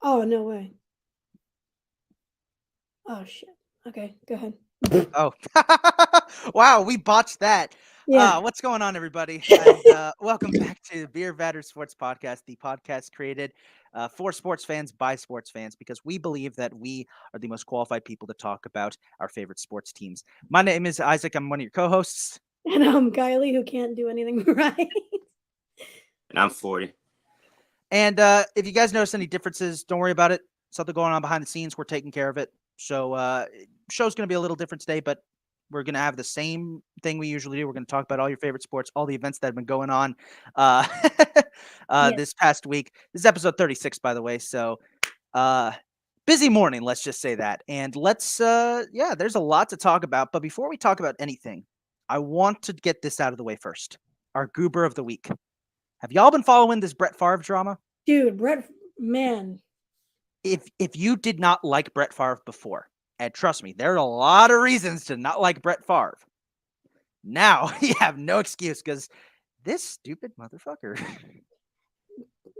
Oh, no way. Oh, shit. Okay, go ahead. Oh, wow, we botched that. Yeah. What's going on, everybody? And welcome back to the Beer Vatter Sports Podcast, the podcast created for sports fans by sports fans, because we believe that we are the most qualified people to talk about our favorite sports teams. My name is Isaac. I'm one of your co-hosts. And I'm Kylie, who can't do anything right. And I'm 40. And if you guys notice any differences, don't worry about it. Something going on behind the scenes. We're taking care of it. So show's going to be a little different today, but we're going to have the same thing we usually do. We're going to talk about all your favorite sports, all the events that have been going on uh, Yeah. this past week. This is episode 36, by the way. So busy morning, let's just say that. And there's a lot to talk about. But before we talk about anything, I want to get this out of the way first. Our goober of the week. Have y'all been following this Brett Favre drama? Dude, man. If you did not like Brett Favre before, and trust me, there are a lot of reasons to not like Brett Favre. Now you have no excuse because this stupid motherfucker.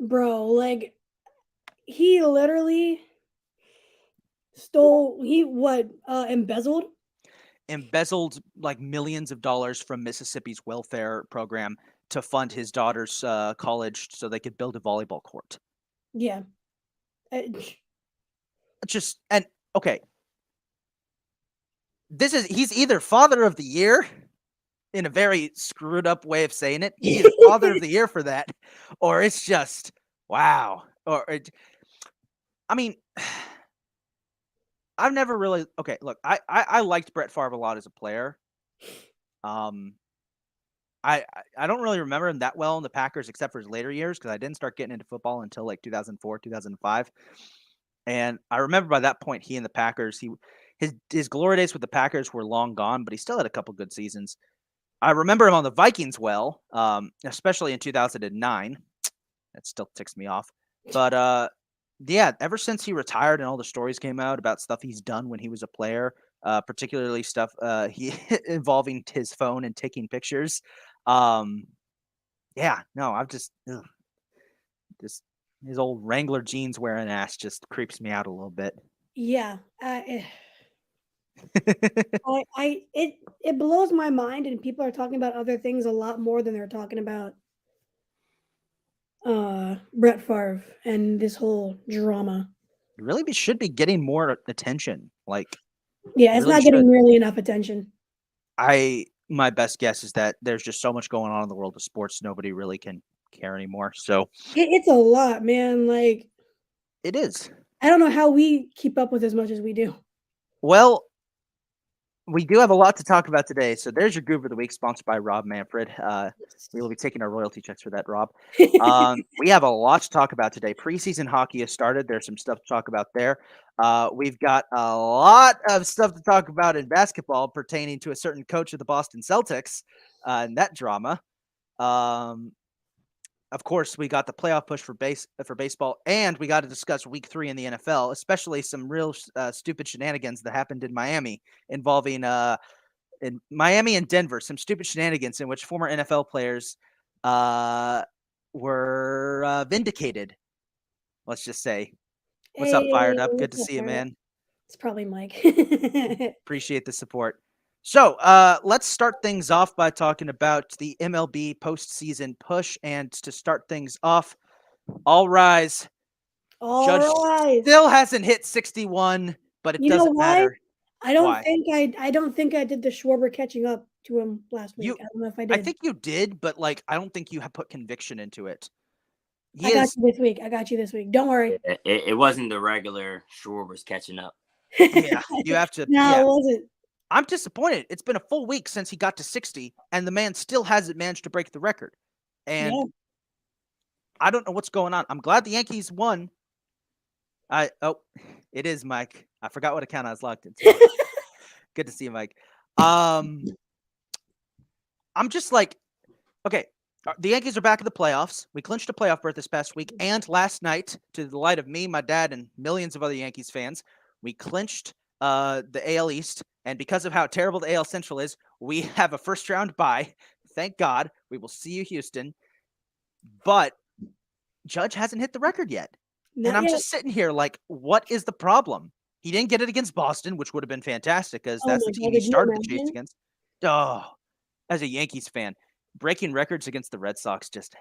Bro, like, he literally embezzled? Embezzled like millions of dollars from Mississippi's welfare program to fund his daughter's college so they could build a volleyball court. Yeah. Okay. He's either father of the year in a very screwed up way of saying it. He's either father of the year for that, or it's just wow. I've never really look, I liked Brett Favre a lot as a player. I don't really remember him that well in the Packers except for his later years because I didn't start getting into football until like 2004, 2005. And I remember by that point he and the Packers, his glory days with the Packers were long gone, but he still had a couple good seasons. I remember him on the Vikings well, especially in 2009. That still ticks me off. But yeah, ever since he retired and all the stories came out about stuff he's done when he was a player, particularly stuff he involving his phone and taking pictures. Yeah, no, I've just his old Wrangler jeans wearing ass just creeps me out a little bit. Yeah. It blows my mind, and people are talking about other things a lot more than they're talking about Brett Favre and this whole drama. Really should be getting more attention. Like, yeah, it's really not getting nearly enough attention. My best guess is that there's just so much going on in the world of sports, nobody really can care anymore. So it's a lot, man. Like, it is. I don't know how we keep up with as much as we do. Well, we do have a lot to talk about today. So there's your Goober of the Week, sponsored by Rob Manfred. We will be taking our royalty checks for that, Rob. We have a lot to talk about today. Preseason hockey has started. There's some stuff to talk about there. We've got a lot of stuff to talk about in basketball pertaining to a certain coach of the Boston Celtics and that drama. Of course, we got the playoff push for baseball, and we got to discuss Week 3 in the NFL, especially some real stupid shenanigans that happened in Miami involving in Miami and Denver. Some stupid shenanigans in which former NFL players were vindicated. Let's just say. What's up, Fired Up? Good to see you, man. It's probably Mike. Appreciate the support. So let's start things off by talking about the MLB postseason push. And to start things off, all rise. Judge still hasn't hit 61, but it doesn't matter. I don't think I did the Schwarber catching up to him last week. I don't know if I did. I think you did, but like I don't think you have put conviction into it. I got you this week. Don't worry. It wasn't the regular Schwarber's catching up. Yeah, you have to. No, it wasn't. I'm disappointed. It's been a full week since he got to 60, and the man still hasn't managed to break the record. And I don't know what's going on. I'm glad the Yankees won. It is Mike. I forgot what account I was logged into. Good to see you, Mike. I'm just like, okay, the Yankees are back in the playoffs. We clinched a playoff berth this past week, and last night, to the light of me, my dad, and millions of other Yankees fans, we clinched the AL East. And because of how terrible the AL Central is, we have a first round bye. Thank God. We will see you, Houston. But Judge hasn't hit the record yet. And Not I'm yet. just sitting here like, what is the problem? He didn't get it against Boston, which would have been fantastic because Oh that's my the team God, he could you started the chase imagine? against. Oh, as a Yankees fan, breaking records against the Red Sox just.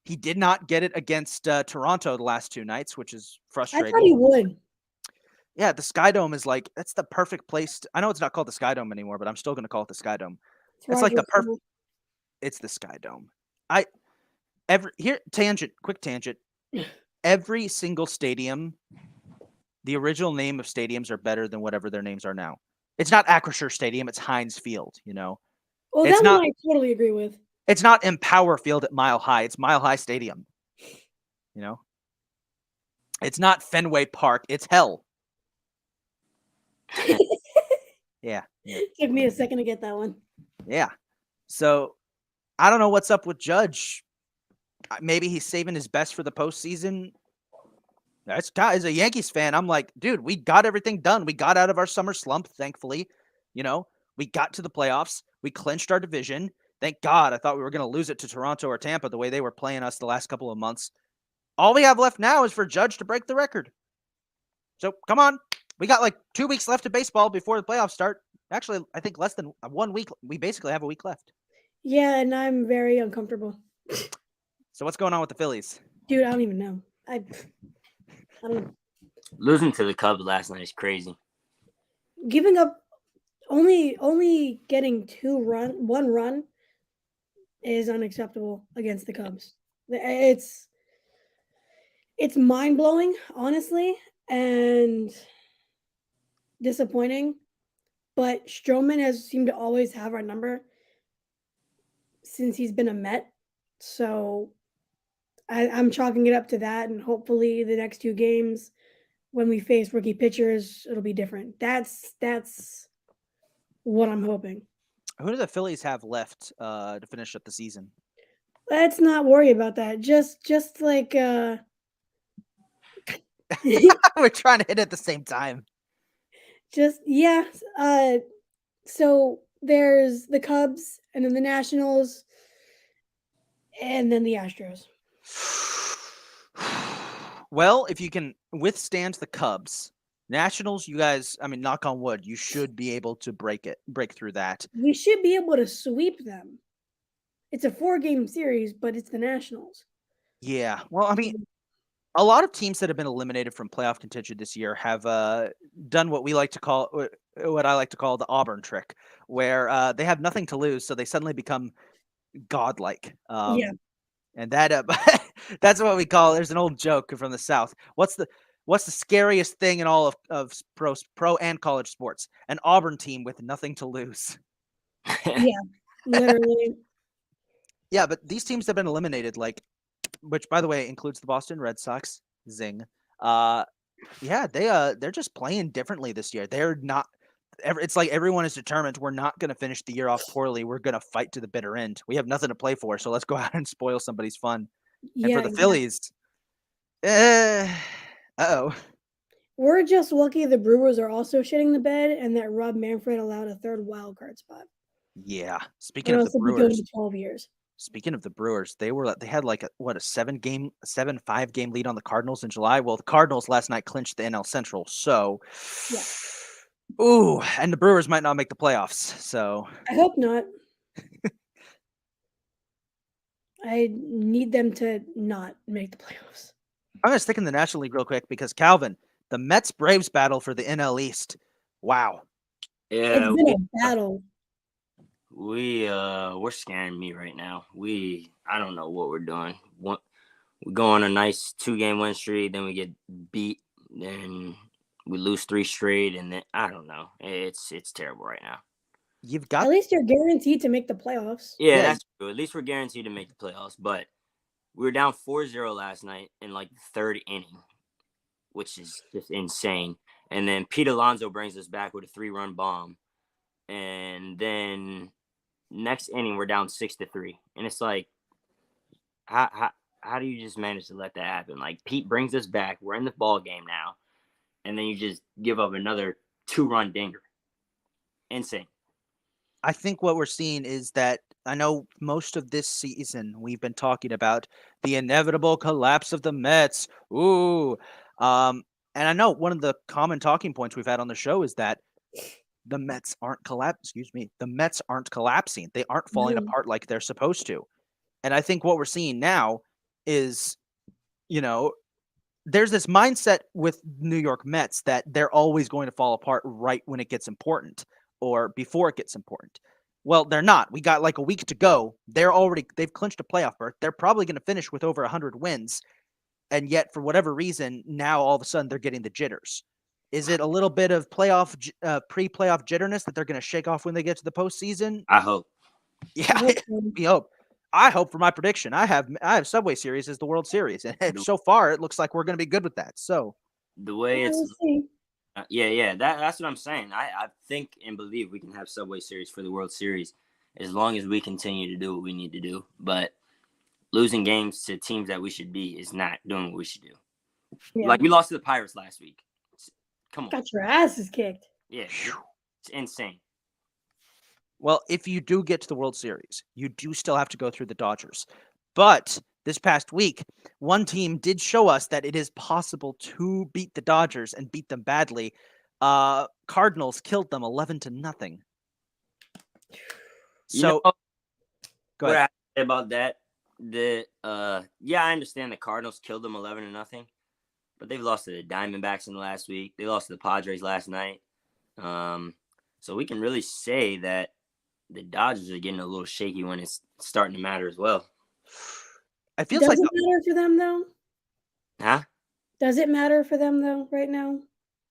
He did not get it against Toronto the last 2 nights, which is I thought frustrating. he would. Yeah, the Sky Dome is like that's the perfect place. I know it's not called the Sky Dome anymore, but I'm still going to call it the Sky Dome. It's like the Rogers perfect. Center. It's the Sky Dome. Quick tangent. Every single stadium, the original name of stadiums are better than whatever their names are now. It's not Acrisure Stadium, it's Heinz Field, you know. Oh, It's that not one I totally agree with. it's not Empower Field at Mile High, it's Mile High Stadium. You know? It's not Fenway Park, it's hell. Yeah. Took me a second to get that one. Yeah. So I don't know what's up with Judge. Maybe he's saving his best for the postseason. As a Yankees fan, I'm like, dude, we got everything done. We got out of our summer slump, thankfully. You know, we got to the playoffs. We clinched our division. Thank God. I thought we were going to lose it to Toronto or Tampa the way they were playing us the last couple of months. All we have left now is for Judge to break the record. So come on. We got like 2 weeks left of baseball before the playoffs start. Actually, I think less than 1 week. We basically have a week left. Yeah, and I'm very uncomfortable. So what's going on with the Phillies? Dude, I don't even know. I don't know. Losing to the Cubs last night is crazy. Giving up only getting 1 run is unacceptable against the Cubs. It's mind-blowing, honestly, and disappointing. But Stroman has seemed to always have our number since he's been a Met. So I'm chalking it up to that, and hopefully the next 2 games when we face rookie pitchers, it'll be different. That's what I'm hoping. Who do the Phillies have left to finish up the season? Let's not worry about that. Just like We're trying to hit at the same time. yeah. So there's the Cubs, and then the Nationals, and then the Astros. Well, if you can withstand the Cubs, Nationals, you guys, I mean, knock on wood, you should be able to break through that. We should be able to sweep them. It's a 4-game series, but it's the Nationals. Yeah. Well, I mean, a lot of teams that have been eliminated from playoff contention this year have done what I like to call the Auburn trick, where they have nothing to lose, so they suddenly become godlike. Yeah. And that that's what we call. There's an old joke from the South. What's the scariest thing in all of pro and college sports? An Auburn team with nothing to lose. Yeah, literally. Yeah, but these teams have been eliminated, which by the way includes the Boston Red Sox. Zing. Yeah, they're just playing differently this year. They're not. It's like everyone is determined we're not going to finish the year off poorly. We're going to fight to the bitter end. We have nothing to play for, so let's go out and spoil somebody's fun. Yeah, And for the exactly. Phillies, We're just lucky the Brewers are also shitting the bed and that Rob Manfred allowed a 3rd wild card spot. Yeah. Or Speaking of else the it'd be going Brewers, to 12 years. they had like a 7-5 game lead on the Cardinals in July. Well, the Cardinals last night clinched the NL Central, so Yeah. Ooh, and the Brewers might not make the playoffs. So I hope not. I need them to not make the playoffs. I'm gonna stick in the National League real quick because Calvin, the Mets Braves battle for the NL East. Wow. Yeah, It's been a battle. we're scaring me right now. I don't know what we're doing. We go on a nice 2-game win streak, then we get beat, then we lose 3 straight, and then I don't know. It's terrible right now. You've got At least you're guaranteed to make the playoffs. Yeah, Yeah. that's true. At least we're guaranteed to make the playoffs. But we were down 4-0 last night in like the 3rd inning, which is just insane. And then Pete Alonso brings us back with a 3-run bomb. And then next inning, we're down 6-3. And it's like, how do you just manage to let that happen? Like, Pete brings us back. We're in the ball game now. And then you just give up another 2-run dinger. Insane. I think what we're seeing is that I know most of this season we've been talking about the inevitable collapse of the Mets. Ooh. And I know one of the common talking points we've had on the show is that the Mets aren't the Mets aren't collapsing. They aren't falling No. apart like they're supposed to. And I think what we're seeing now is, you know, there's this mindset with New York Mets that they're always going to fall apart right when it gets important or before it gets important. Well, they're not. We got like a week to go. They've clinched a playoff berth. They're probably going to finish with over 100 wins. And yet, for whatever reason, now all of a sudden they're getting the jitters. Is it a little bit of pre-playoff jitterness that they're going to shake off when they get to the postseason? I hope. Yeah, I hope so. we hope. I hope for my prediction. I have Subway Series as the World Series, and so far it looks like we're going to be good with that. So The way Yeah, it's we'll see. that's what I'm saying. I think and believe we can have Subway Series for the World Series as long as we continue to do what we need to do. But losing games to teams that we should be is not doing what we should do. Yeah. Like we lost to the Pirates last week. Come on. Got your asses kicked. Yeah. It's insane. well, if you do get to the World Series, you do still have to go through the Dodgers. But this past week, one team did show us that it is possible to beat the Dodgers and beat them badly. Cardinals killed them 11-0. You So know go what ahead. I say about that? I understand the Cardinals killed them 11-0, but they've lost to the Diamondbacks in the last week. They lost to the Padres last night. So we can really say that the Dodgers are getting a little shaky when it's starting to matter as well. It feels Does like it matter for them though? Huh? Does it matter for them though right now?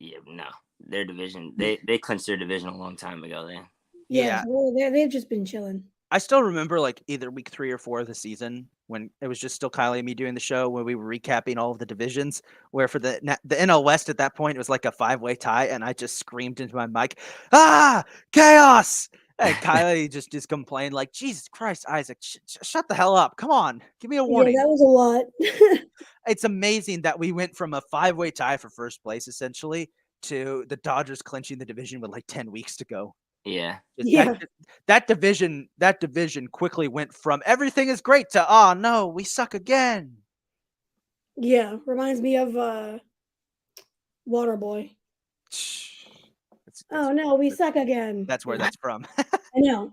Yeah, no. Their division, they clinched their division a long time ago. Then Yeah. Well, they've just been chilling. I still remember like either week 3 or 4 of the season when it was just still Kylie and me doing the show when we were recapping all of the divisions. Where for the NL West at that point it was like a 5-way tie, and I just screamed into my mic, "Ah, chaos!" And Kylie just complained like, "Jesus Christ, Isaac, shut the hell up! Come on, give me a warning." Yeah, that was a lot. It's amazing that we went from a 5-way tie for first place essentially to the Dodgers clinching the division with like 10 weeks to go. yeah, Yeah. That division quickly went from everything is great to oh no, we suck again. Yeah, reminds me of Waterboy. Oh no, we suck again. That's where that's from. I know.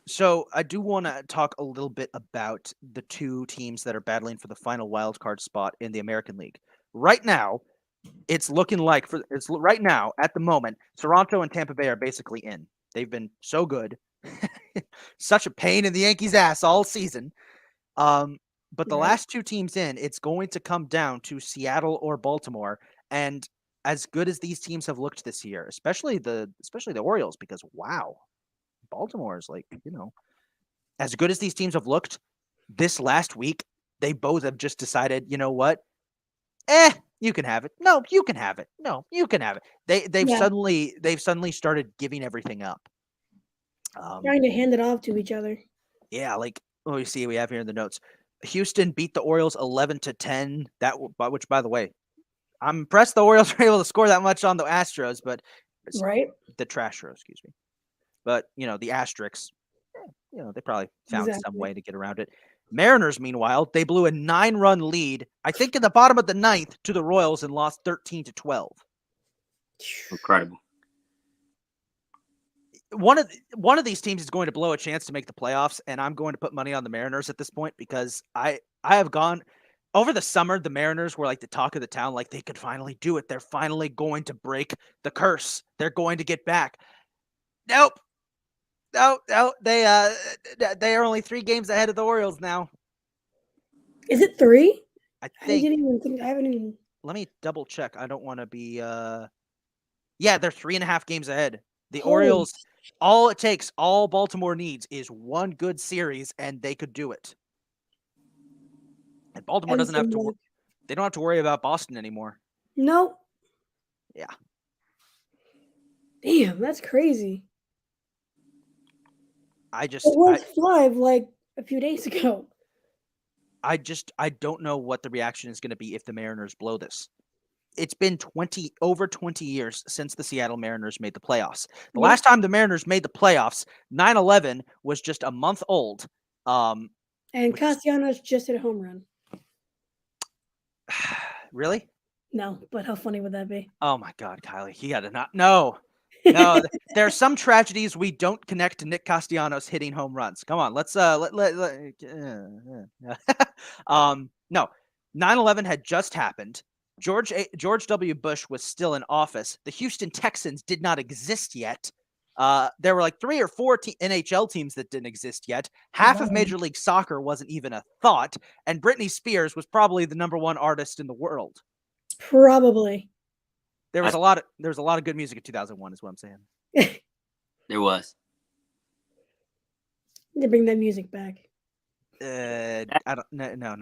So I do want to talk a little bit about the two teams that are battling for the final wild card spot in the American League. Right now, it's looking like right now at the moment, Toronto and Tampa Bay are basically in. They've been so good. Such a pain in the Yankees' ass all season. But the Right. last two teams in, it's going to come down to Seattle or Baltimore. And as good as these teams have looked this year, especially the Orioles, because wow, Baltimore is like, as good as these teams have looked this last week, they both have just decided, you know what? You can have it. No, you can have it. No, you can have it. They've Yeah. suddenly started giving everything up. Trying to hand it off to each other. Yeah, like what we see we have here in the notes. Houston beat the Orioles 11-10. Which, by the way, I'm impressed the Orioles were able to score that much on the Astros, but Right? the Trashers, excuse me. But the Asterix, they probably found some Exactly. way to get around it. Mariners, meanwhile, they blew a 9-run lead, I think in the bottom of the 9th, to the Royals and lost 13-12. incredible. One of these teams is going to blow a chance to make the playoffs, and I'm going to put money on the Mariners at this point because I have gone over the summer. The Mariners were like the talk of the town, like they could finally do it. They're finally going to break the curse. They're going to get back. Nope. No, they are only 3 games ahead of the Orioles now. Is it 3? I I think. didn't even think. I haven't even. Let me double check. I don't want to be. Yeah, they're 3.5 games ahead. The Holy Orioles. All Baltimore needs is one good series, and they could do it. And Baltimore doesn't have to. They don't have to worry about Boston anymore. Nope. Yeah. Damn, that's crazy. It It was 5 like a few days ago. I don't know what the reaction is going to be if the Mariners blow this. it's been over 20 years since the Seattle Mariners made the playoffs. The Yep. last time the Mariners made the playoffs, 9/11 was just a month old. And which is- Castellanos just hit a home run. Really? No, but how funny would that be? Oh my God, Kylie, you gotta not. No. There are some tragedies we don't connect to Nick Castellanos hitting home runs. Come on, let's no. 9/11 had just happened. George W. Bush was still in office. The Houston Texans did not exist yet. There were like 3 or 4 NHL teams that didn't exist yet. Half of Wow. Major League Soccer wasn't even a thought, and Britney Spears was probably the #1 artist in the world. Probably. There was a lot of good music in 2001, is what I'm saying. There was. To bring that music back. I don't. No.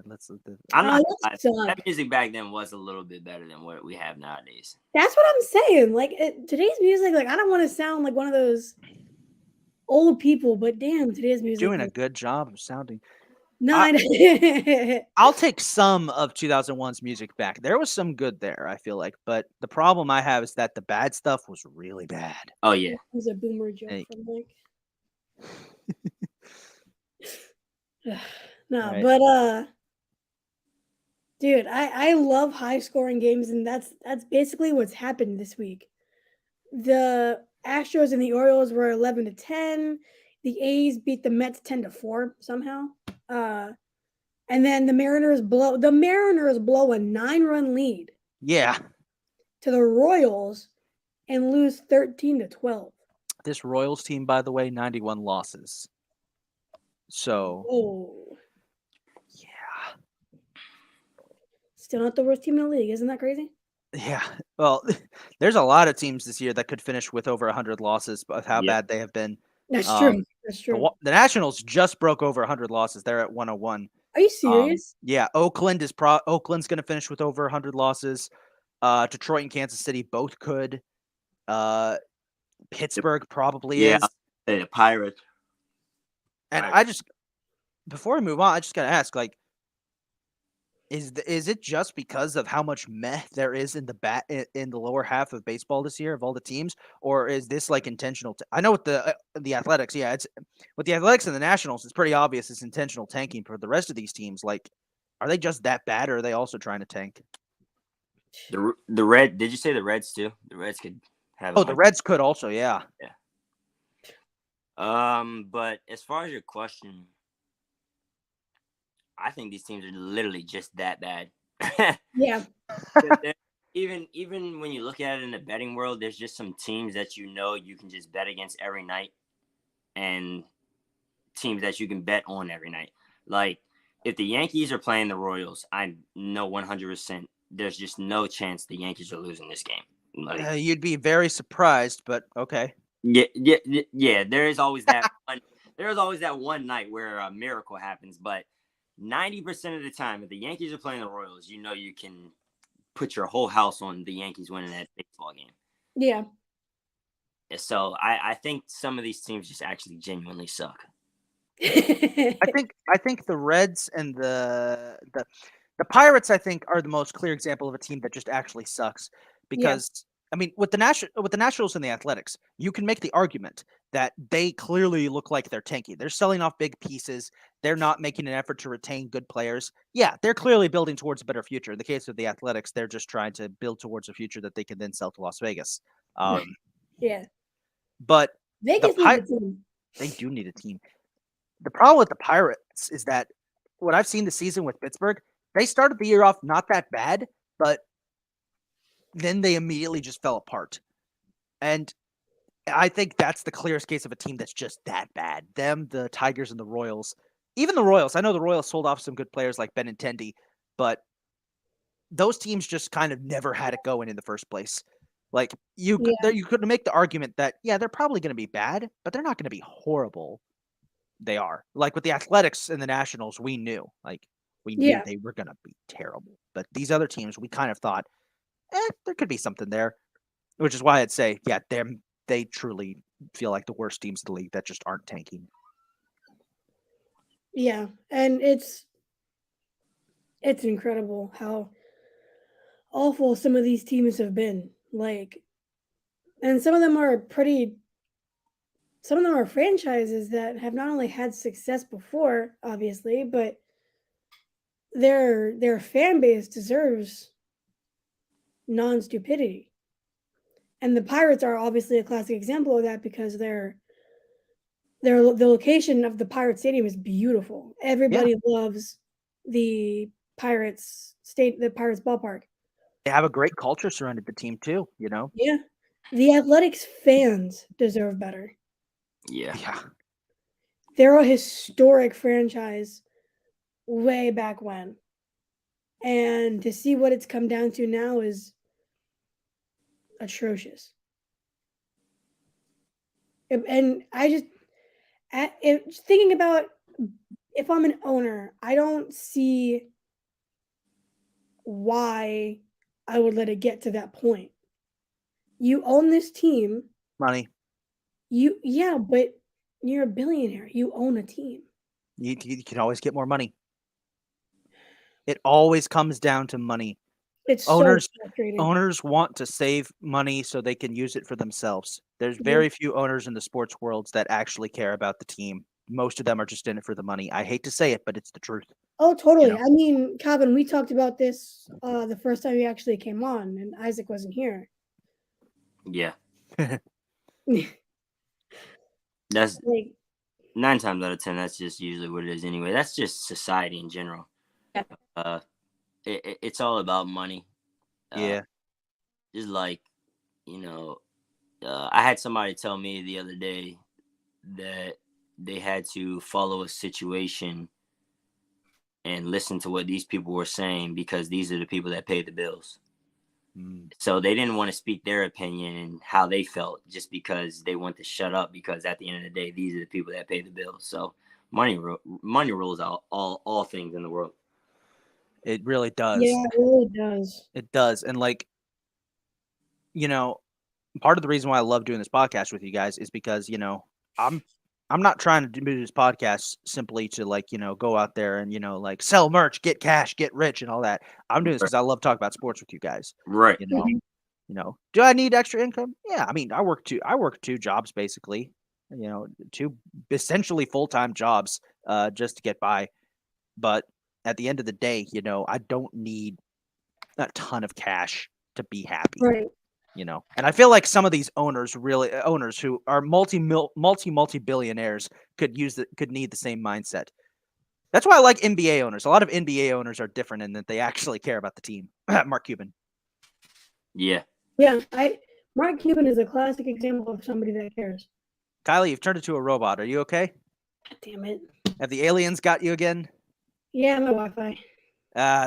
Let's. I'm not. that gonna suck. lie, that music back then was a little bit better than what we have nowadays. That's what I'm saying. Like today's music, like I don't want to sound like one of those old people, but damn, today's music. Doing a like, good job of sounding. no, I'll take some of 2001's music back. There was some good there, I feel like, but the problem I have is that the bad stuff was really bad. Oh yeah. It was a boomer joke Hey. from like. No, Right. but dude, I love high scoring games, and that's basically what's happened this week. The Astros and the Orioles were 11-10. The A's beat the Mets 10-4 somehow. And then the Mariners blow a 9-run lead Yeah, to the Royals and lose 13-12. this Royals team, by the way, 91 losses. So Oh, yeah. still not the worst team in the league. Isn't that crazy? Yeah. Well, there's a lot of teams this year that could finish with over 100 losses, but how Yeah. bad they have been. That's Um, true. That's true. The Nationals just broke over 100 losses. They're at 101. Are you serious? Yeah, Oakland's going to finish with over 100 losses. Detroit and Kansas City both could. Pittsburgh probably Yeah. is. The Pirates. And Right. before we move on, I just got to ask, like, is it just because of how much meh there is in the lower half of baseball this year of all the teams, or is this like intentional? I know with the Athletics, yeah, it's with the Athletics and the Nationals, it's pretty obvious it's intentional tanking. For the rest of these teams, like, are they just that bad, or are they also trying to tank? The Red. Did you say the Reds too? The Reds could have. Oh, the Reds could also, yeah. But as far as your question, I think these teams are literally just that bad. Yeah. Even when you look at it in the betting world, there's just some teams that you can just bet against every night, and teams that you can bet on every night. Like if the Yankees are playing the Royals, I know 100% there's just no chance the Yankees are losing this game. Like, You'd be very surprised, but okay. yeah. There is always that one night where a miracle happens, but 90% of the time, if the Yankees are playing the Royals, you can put your whole house on the Yankees winning that baseball game. Yeah. So I think some of these teams just actually genuinely suck. I think the Reds and the Pirates, I think, are the most clear example of a team that just actually sucks. Because I mean, with the Nationals and the Athletics, you can make the argument that they clearly look like they're tanky. They're selling off big pieces. They're not making an effort to retain good players. Yeah, they're clearly building towards a better future. In the case of the Athletics, they're just trying to build towards a future that they can then sell to Las Vegas. Yeah. But Vegas needs a team. they do need a team. The problem with the Pirates is that what I've seen this season with Pittsburgh, they started the year off not that bad, but then they immediately just fell apart. And I think that's the clearest case of a team that's just that bad. Them, the Tigers, and the Royals. Even the Royals. I know the Royals sold off some good players like Benintendi, but those teams just kind of never had it going in the first place. Like you could make the argument that, yeah, they're probably going to be bad, but they're not going to be horrible. They are. Like with the Athletics and the Nationals, we knew. Like we knew they were going to be terrible. But these other teams, we kind of thought, there could be something there. Which is why I'd say, yeah, they truly feel like the worst teams in the league that just aren't tanking. Yeah, and it's incredible how awful some of these teams have been. Like, and some of them are franchises that have not only had success before, obviously, but their fan base deserves non-stupidity. And the Pirates are obviously a classic example of that because the location of the Pirate Stadium is beautiful. Everybody loves the the Pirates ballpark. They have a great culture surrounded the team too, you know? Yeah. The Athletics fans deserve better. Yeah. Yeah. They're a historic franchise way back when. And to see what it's come down to now is atrocious. And I just thinking about if I'm an owner, I don't see why I would let it get to that point. You own this team. Money. Yeah, but you're a billionaire. You own a team. You can always get more money. It always comes down to money. It's Owners so frustrating. Owners want to save money so they can use it for themselves. There's Mhm. very few owners in the sports worlds that actually care about the team. Most of them are just in it for the money. I hate to say it, but it's the truth. Oh, totally. know? I mean, Calvin, we talked about this the first time you actually came on, and Isaac wasn't here. Yeah. That's Like, 9 times out of 10. That's just usually what it is anyway. That's just society in general. Yeah. It's all about money. Yeah. Just like, you know, I had somebody tell me the other day that they had to follow a situation and listen to what these people were saying because these are the people that pay the bills. So they didn't want to speak their opinion and how they felt just because they want to shut up because at the end of the day, these are the people that pay the bills. So money rules out all things in the world. It really does. yeah, it really does. It does. And like, you know, part of the reason why I love doing this podcast with you guys is because, you know, I'm not trying to do this podcast simply to like, you know, go out there and, you know, like sell merch, get cash, get rich and all that. I'm doing this because I love talking about sports with you guys. Right. You know, Mhm. do I need extra income? Yeah. I mean, I work two jobs basically, you know, two essentially full-time jobs just to get by. But at the end of the day, you know, I don't need a ton of cash to be happy. Right. You know, and I feel like some of these owners who are multi billionaires could need the same mindset. That's why I like NBA owners. A lot of NBA owners are different in that they actually care about the team. Mark Cuban. Yeah. Yeah, Mark Cuban is a classic example of somebody that cares. Kylie, you've turned into a robot. Are you okay? God damn it. Have the aliens got you again? Yeah, my Wi-Fi.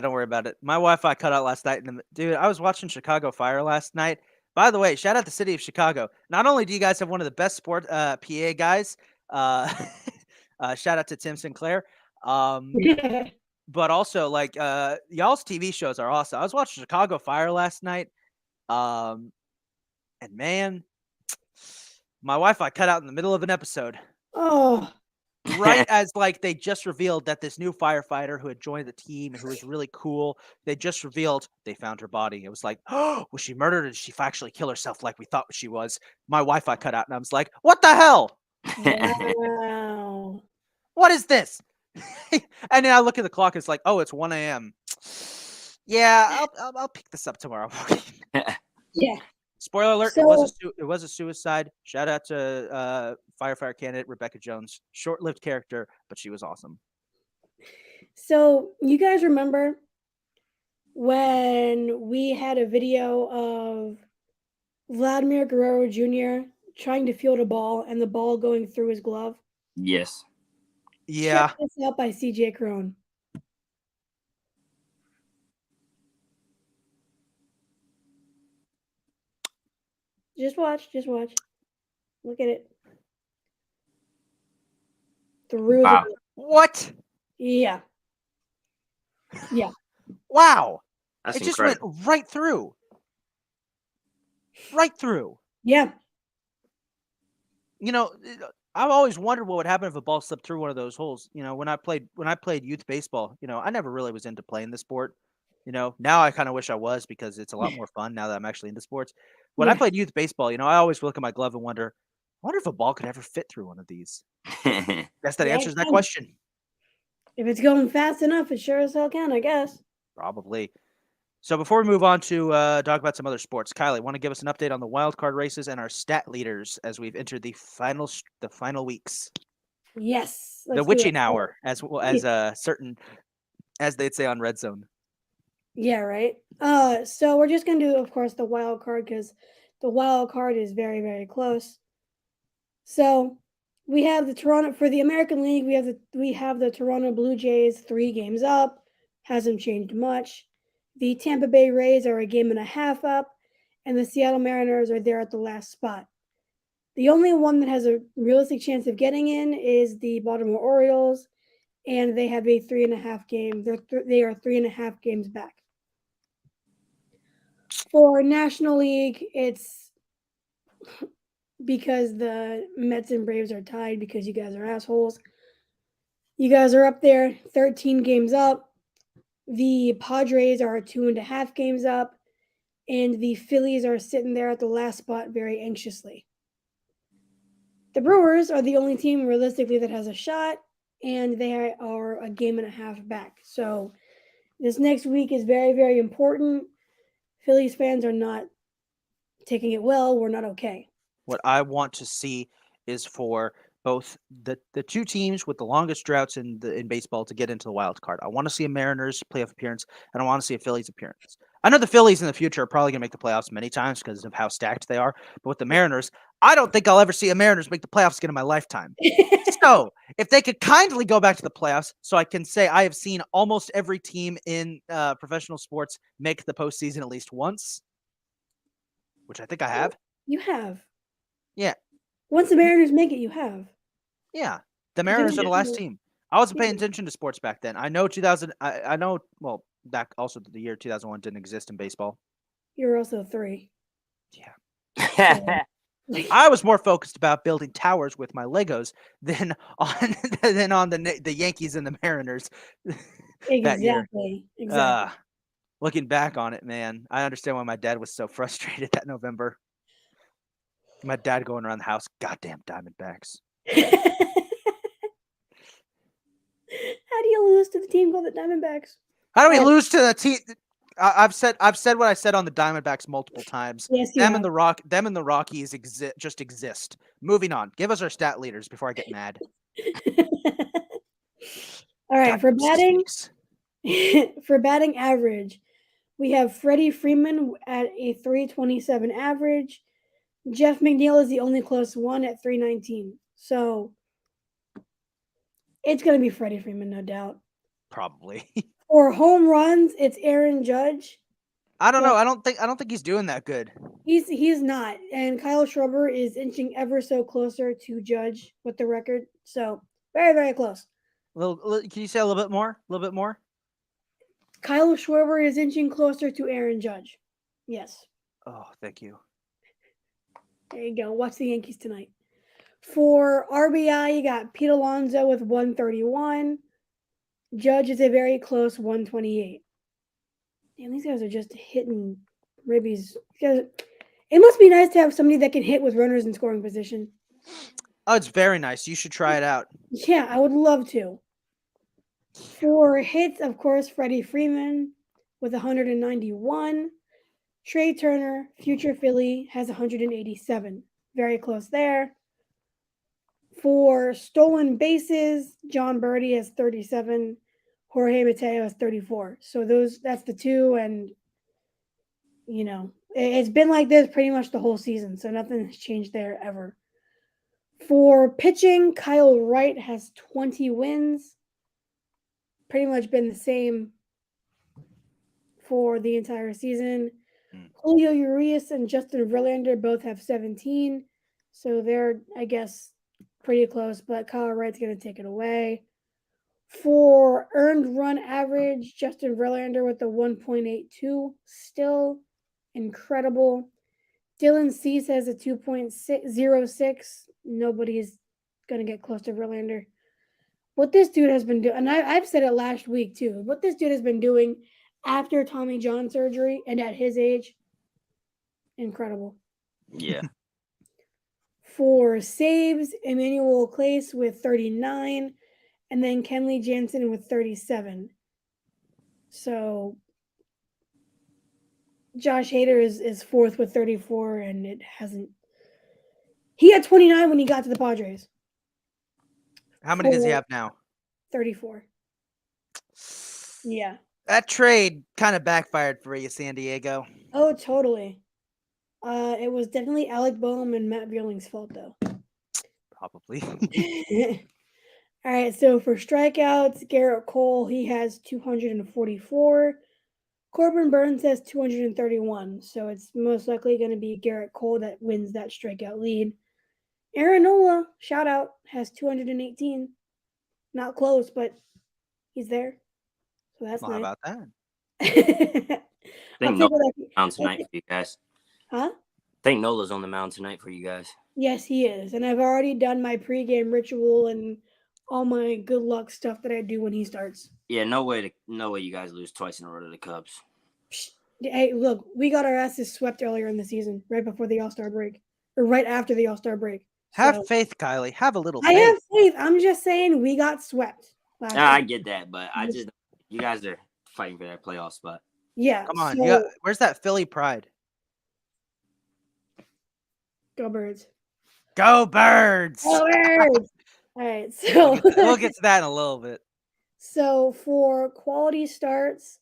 Don't worry about it. My Wi-Fi cut out last night. And dude, I was watching Chicago Fire last night. By the way, shout out the city of Chicago. Not only do you guys have one of the best sport PA guys, shout out to Tim Sinclair, but also like y'all's TV shows are awesome. I was watching Chicago Fire last night, and man, my Wi-Fi cut out in the middle of an episode. Oh. Right as like they just revealed that this new firefighter who had joined the team and who was really cool, they just revealed they found her body. It was like, oh, was she murdered or did she actually kill herself like we thought she was? My Wi-Fi cut out and I was like, what the hell? Wow. What is this? And then I look at the clock. It's like, oh, it's 1 a.m. Yeah, I'll pick this up tomorrow morning. Yeah. Spoiler alert, So, it was a suicide. Shout out to firefighter candidate Rebecca Jones. Short-lived character, but she was awesome. so you guys remember when we had a video of Vladimir Guerrero Jr. trying to field a ball and the ball going through his glove? Yes. Yeah. Check this out by CJ Crone. Just watch. Look at it. Through Wow. the What? Yeah. Yeah. Wow. That's It just incredible. went right through. Right through. Yeah. You know, I've always wondered what would happen if a ball slipped through one of those holes. You know, when I played youth baseball, you know, I never really was into playing the sport. Now I kind of wish I was because it's a lot more fun now that I'm actually into sports. When I Yeah. played youth baseball, I always look at my glove and wonder, I wonder if a ball could ever fit through one of these. Guess that Yeah, it answers that can. question. If it's going fast enough, it sure as hell can, I guess. Probably. So before we move on to talk about some other sports, Kylie, want to give us an update on the wild card races and our stat leaders as we've entered the final weeks, Yes, the let's do it. witching hour, as well as certain, as they'd say on Red Zone. Yeah, right. So we're just gonna do, of course, the wild card because the wild card is very, very close. So we have the Toronto for the American League. We have the Toronto Blue Jays 3 games up. Hasn't changed much. The Tampa Bay Rays are a game and a half up, and the Seattle Mariners are there at the last spot. The only one that has a realistic chance of getting in is the Baltimore Orioles, and they have a 3.5 game. They are 3.5 games back. For National League, it's because the Mets and Braves are tied because you guys are assholes. You guys are up there, 13 games up. The Padres are 2.5 games up, and the Phillies are sitting there at the last spot very anxiously. The Brewers are the only team realistically that has a shot, and they are a game and a half back. So this next week is very, very important. Phillies fans are not taking it well. We're not okay. What I want to see is for both the two teams with the longest droughts in baseball to get into the wild card. I want to see a Mariners playoff appearance, and I want to see a Phillies appearance. I know the Phillies in the future are probably going to make the playoffs many times because of how stacked they are. But with the Mariners, I don't think I'll ever see a Mariners make the playoffs again in my lifetime. So if they could kindly go back to the playoffs, so I can say I have seen almost every team in professional sports make the postseason at least once, which I think I have. You have. Yeah. Once the Mariners make it, you have. Yeah, the Because Mariners are the last you- team. I wasn't paying Yeah. attention to sports back then. I know 2000. I know. Well, back also the year 2001 didn't exist in baseball. You're also 3. Yeah, See, I was more focused about building towers with my Legos than on the Yankees and the Mariners that year. Exactly. Looking back on it, man, I understand why my dad was so frustrated that November. My dad going around the house, goddamn Diamondbacks. How do you lose to the team called the Diamondbacks? How do we Oh. lose to the team? I've said what I said on the Diamondbacks multiple times. Yes, you Them have. and the Rockies just exist. Moving on. Give us our stat leaders before I get mad. All right, for Goddamn batting, snakes. for batting average, we have Freddie Freeman at a 327 average. Jeff McNeil is the only close one at 319. So it's going to be Freddie Freeman, no doubt. Probably. For home runs, it's Aaron Judge. I don't But- know. I don't think he's doing that good. He's not, and Kyle Schwarber is inching ever so closer to Judge with the record. So very, very close. Can you say a little bit more? A little bit more? Kyle Schwarber is inching closer to Aaron Judge. Yes. Oh, thank you. There you go. Watch the Yankees tonight. For RBI, you got Pete Alonso with 131. Judge is a very close 128. Damn, these guys are just hitting ribbies. It must be nice to have somebody that can hit with runners in scoring position. Oh, it's very nice. You should try it out. Yeah, I would love to. For hits, of course, Freddie Freeman with 191. Trey Turner, future Philly, has 187. Very close there. For stolen bases, John Birdie has 37. Jorge Mateo has 34. So that's the two, and it's been like this pretty much the whole season. So nothing has changed there ever. For pitching, Kyle Wright has 20 wins. Pretty much been the same for the entire season. Julio Urias and Justin Verlander both have 17. So they're, I guess, pretty close, but Kyle Wright's going to take it away. For earned run average, Justin Verlander with the 1.82, still incredible. Dylan Cease has a 2.06. Nobody's going to get close to Verlander. What this dude has been doing, and I've said it last week too, what this dude has been doing after Tommy John surgery and at his age, incredible. Yeah. For saves, Emmanuel Clace with 39, and then Kenley Jansen with 37. So Josh Hader is fourth with 34, and it hasn't. He had 29 when he got to the Padres. How many does he For have now? 34. Yeah. That trade kind of backfired for you, San Diego. Oh, totally. It was definitely Alec Boehm and Matt Vierling's fault, though. Probably. All right, so for strikeouts, Garrett Cole, he has 244. Corbin Burns has 231, so it's most likely going to be Garrett Cole that wins that strikeout lead. Aaron Nola, shout out, has 218. Not close, but he's there. So that's Well, how nice. about that? I I'll think take what Nola's I on the mound tonight for you guys. Huh? I think Nola's on the mound tonight for you guys. Yes, he is. And I've already done my pregame ritual and all my good luck stuff that I do when he starts. Yeah, no way you guys lose twice in a row to the Cubs. Psh, hey, look, we got our asses swept earlier in the season, right before the All-Star break, or right after the All-Star break. Have So, faith, Kylie. Have a little I faith. have faith. I'm just saying we got swept last I year. get that, but you guys are fighting for that playoff spot. Yeah. Come on. So, Where's that Philly pride? go Birds. Go Birds! Go Birds! All right. So We'll get to that in a little bit. So for quality starts,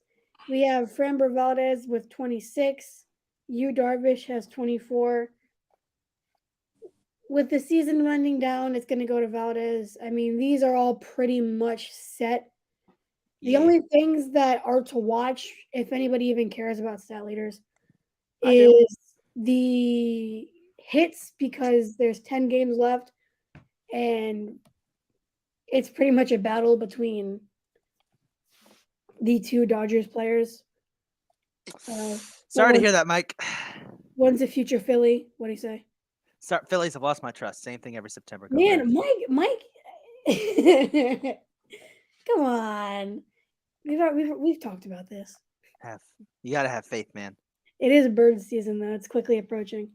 we have Framber Valdez with 26. Yu Darvish has 24. With the season winding down, it's going to go to Valdez. I mean, these are all pretty much set. The Yeah. only things that are to watch, if anybody even cares about stat leaders, I do. is the hits because there's 10 games left, and it's pretty much a battle between the two Dodgers players. Sorry to hear that, Mike. One's a future Philly. What do you say? Phillies have lost my trust. Same thing every September. Go Man, Birds. Mike. Come on. We've talked about this. You gotta have faith, man. It is bird season though. It's quickly approaching.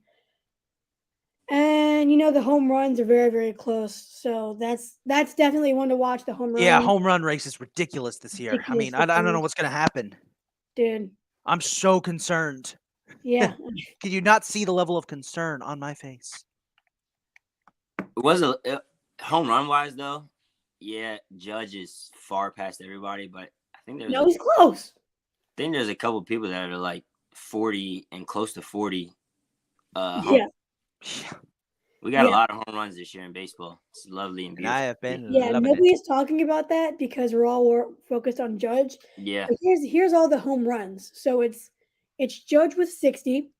And the home runs are very, very close. So that's definitely one to watch. The home run. Yeah, home run race is ridiculous this year. I mean, I don't know Ridiculous. what's gonna happen. Dude. I'm so concerned. Yeah. Can you not see the level of concern on my face? It was home run wise though. Yeah, Judge is far past everybody, but I think No, he's close. I think there's a couple people that are like 40 and close to 40. Yeah. We got a lot of home runs this year in baseball. It's lovely and And beautiful. I have been Yeah, loving it. nobody's talking about that because we're all focused on Judge. Yeah. But here's all the home runs. So it's Judge with 60,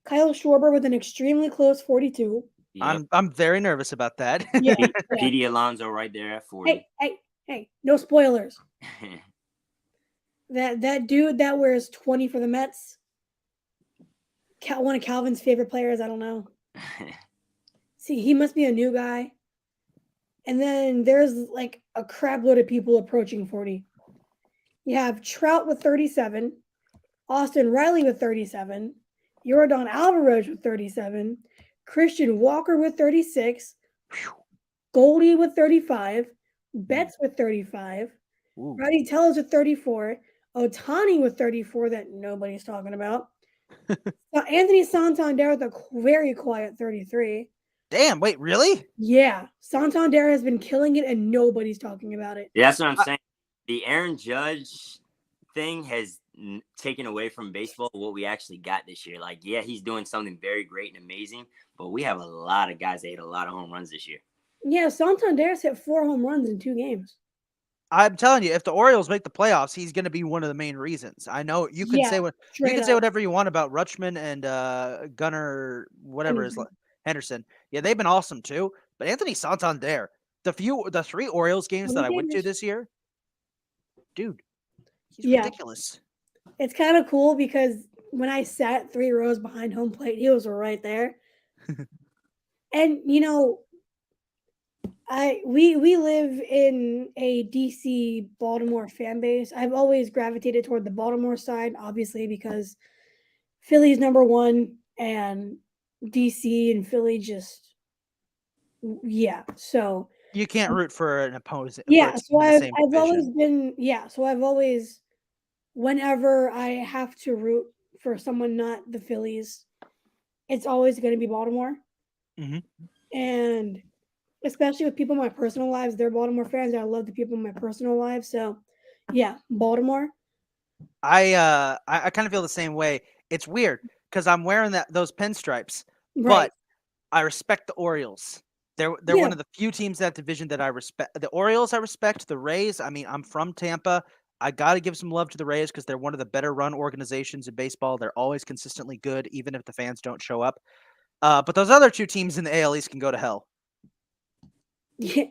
Kyle Schwarber with an extremely close 42. Yep. I'm very nervous about that. Yeah, Petey Alonso right there at 40. Hey, no spoilers. That dude that wears 20 for the Mets, one of Calvin's favorite players, I don't know. See, he must be a new guy. And then there's like a crap load of people approaching 40. You have Trout with 37, Austin Riley with 37, Yordan Alvarez with 37, Christian Walker with 36, Goldie with 35, Betts with 35, Rowdy Tellez with 34, Ohtani with 34 that nobody's talking about. Anthony Santander with a very quiet 33. Damn, wait, really? Yeah, Santander has been killing it and nobody's talking about it. Yeah, that's what I'm saying. The Aaron Judge thing has taken away from baseball what we actually got this year. Like, yeah, he's doing something very great and amazing, but we have a lot of guys that hit a lot of home runs this year. Yeah, Santander's hit 4 home runs in 2 games. I'm telling you, if the Orioles make the playoffs, he's going to be one of the main reasons. I know you can say whatever you want about Rutschman and Gunnar, whatever is Henderson. Yeah, they've been awesome too. But Anthony Santander, the 3 Orioles games that I went to this year, dude, he's ridiculous. It's kind of cool because when I sat 3 rows behind home plate, he was right there. And We live in a DC Baltimore fan base. I've always gravitated toward the Baltimore side, obviously because Philly's number one and DC and Philly just yeah. So You can't root for an opposing for a yeah, team in the same I've always division. been yeah, so I've always whenever I have to root for someone not the Phillies, it's always going to be Baltimore. Mhm. And especially with people in my personal lives, they're Baltimore fans. I love the people in my personal lives. So, yeah, Baltimore. I kind of feel the same way. It's weird because I'm wearing those pinstripes, Right. but I respect the Orioles. They're Yeah. one of the few teams in that division that I respect. The Orioles I respect. The Rays, I mean, I'm from Tampa. I got to give some love to the Rays because they're one of the better run organizations in baseball. They're always consistently good, even if the fans don't show up. But those other two teams in the AL East can go to hell. Yeah.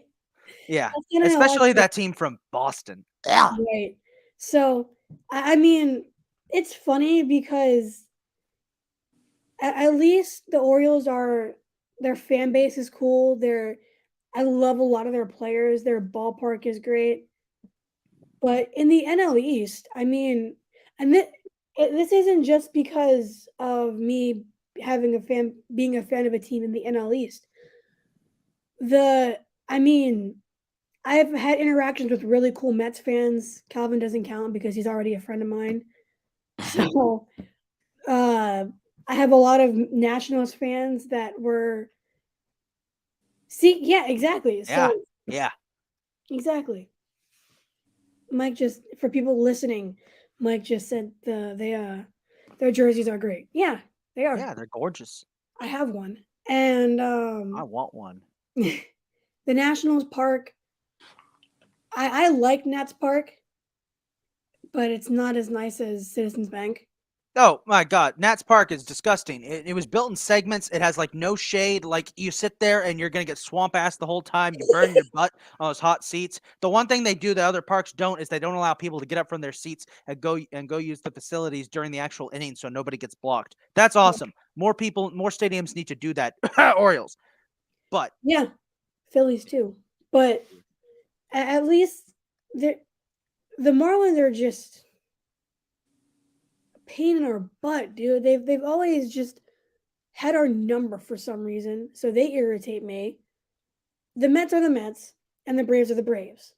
Yeah, That's kind of how I especially feel. that team from Boston. Yeah, Right. So, I mean, it's funny because at least the Orioles are their fan base is cool. I love a lot of their players. Their ballpark is great. But in the NL East, I mean, and this isn't just because of me being a fan of a team in the NL East. The, I mean, I've had interactions with really cool Mets fans. Calvin doesn't count because he's already a friend of mine. So, uh, I have a lot of Nationals fans that were see, yeah, exactly. yeah, So, yeah, exactly. Mike just for people listening, Mike just said their jerseys are great. Yeah, they are. yeah. They're gorgeous. I have one. And I want one. the Nationals Park, I like Nats Park, but it's not as nice as Citizens Bank. Oh my God, Nats Park is disgusting. It was built in segments. It has like no shade. Like you sit there and you're gonna get swamp ass the whole time. You burn your butt on those hot seats. The one thing they do that other parks don't is they don't allow people to get up from their seats and go use the facilities during the actual inning so nobody gets blocked. That's awesome. More people, more stadiums need to do that. Orioles, but Yeah, Phillies too. But at least the Marlins are just a pain in our butt, dude. They've always just had our number for some reason, so they irritate me. The Mets are the Mets, and the Braves are the Braves.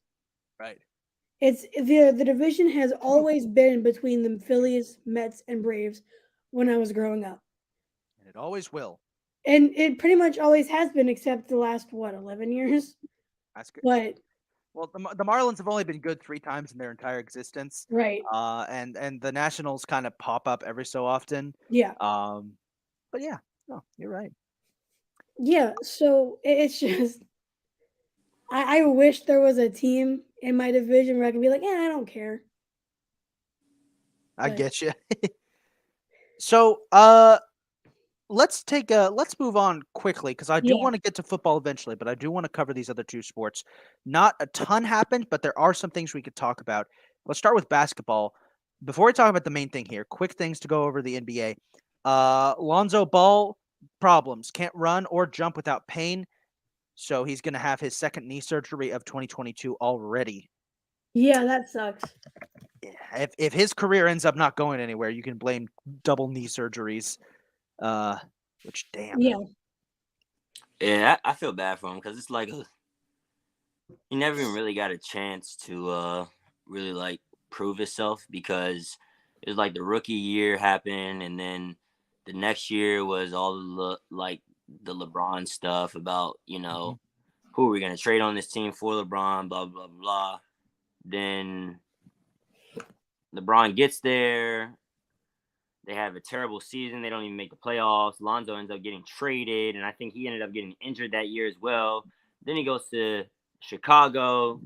right, It's the division has always been between the Phillies, Mets, and Braves when I was growing up. and it always will. And it pretty much always has been except the last 11 years. That's good. But Well, the Marlins have only been good 3 times in their entire existence, right. and the Nationals kind of pop up every so often. Yeah. Um, but yeah, no, you're right. Yeah, so it's just I wish there was a team in my division where I can be like, "Yeah, I don't care." I But get you. So, let's move on quickly because I do yeah. want to get to football eventually, but I do want to cover these other two sports. Not a ton happened, but there are some things we could talk about. Let's start with basketball. Before we talk about the main thing here, quick things to go over the NBA. Lonzo Ball problems, can't run or jump without pain, so he's going to have his second knee surgery of 2022 already. Yeah, that sucks. If his career ends up not going anywhere, you can blame double knee surgeries. Which damn. Yeah. Yeah, I feel bad for him because it's like he never even really got a chance to really like prove himself because it was like the rookie year happened and then the next year was all like the LeBron stuff about who are we gonna trade on this team for LeBron, blah blah blah. Then LeBron gets there. They have a terrible season. They don't even make the playoffs. Lonzo ends up getting traded, and I think he ended up getting injured that year as well. Then he goes to Chicago.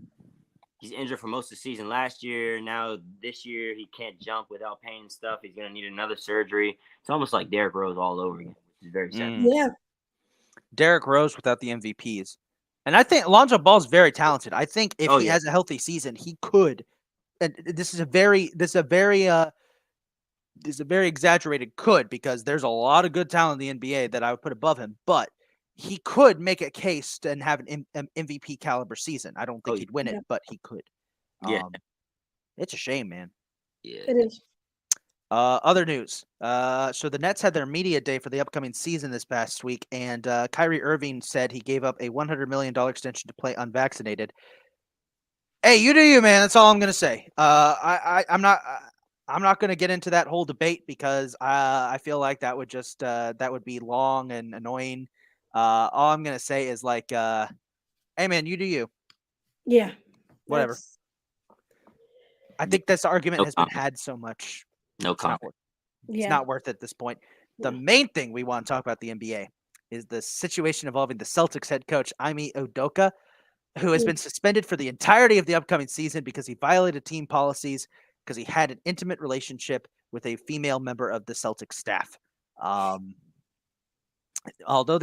He's injured for most of the season last year. Now this year he can't jump without pain and stuff. He's gonna need another surgery. It's almost like Derrick Rose all over again, which is very sad. Yeah. Derrick Rose without the MVPs. And I think Lonzo Ball's very talented. I think if Oh he yeah, has a healthy season, he could. And this is a very exaggerated could because there's a lot of good talent in the NBA that I would put above him. But he could make a case and have an MVP caliber season. I don't think Oh, he'd win yeah. it, but he could. Yeah. It's a shame, man. Yeah. It is. Other news. So the Nets had their media day for the upcoming season this past week, and Kyrie Irving said he gave up a $100 million extension to play unvaccinated. Hey, you do you, man. That's all I'm gonna say. I'm not gonna get into that whole debate because I feel like that would just that would be long and annoying. All I'm gonna say is like, hey, man, you do you. Yeah. Whatever. That's- I think this argument No has been comment. had so much. No It's not comment. worth. It's Yeah. not worth it at this point. The Yeah. main thing we want to talk about the NBA is the situation involving the Celtics head coach Ime Udoka, who has Mm. been suspended for the entirety of the upcoming season because he violated team policies because he had an intimate relationship with a female member of the Celtics staff. Although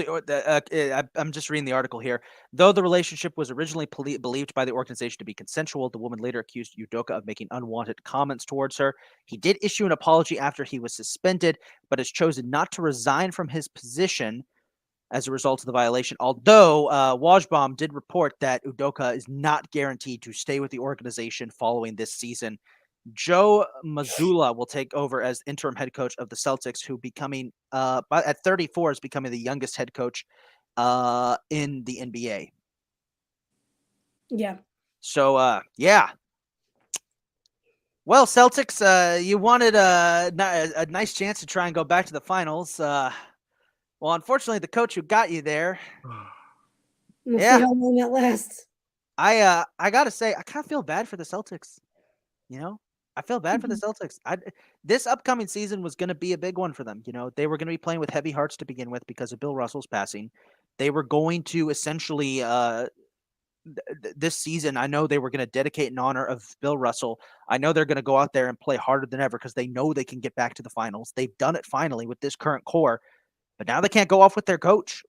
I'm just reading the article here. Though the relationship was originally believed by the organization to be consensual, the woman later accused Udoka of making unwanted comments towards her. He did issue an apology after he was suspended, but has chosen not to resign from his position as a result of the violation. Although Wajbaum did report that Udoka is not guaranteed to stay with the organization following this season. Joe Mazzulla will take over as interim head coach of the Celtics, who becoming at 34 is becoming the youngest head coach in the NBA. Yeah. So yeah. Well, Celtics, you wanted a nice chance to try and go back to the finals. Well, unfortunately, the coach who got you there. We'll Yeah. see how long that lasts. I gotta say, I kind of feel bad for the Celtics. You know, I feel bad for the Celtics. This upcoming season was going to be a big one for them. You know, they were going to be playing with heavy hearts to begin with because of Bill Russell's passing. They were going to essentially this season. I know they were going to dedicate in honor of Bill Russell. I know they're going to go out there and play harder than ever because they know they can get back to the finals. They've done it finally with this current core, but now they can't go off with their coach.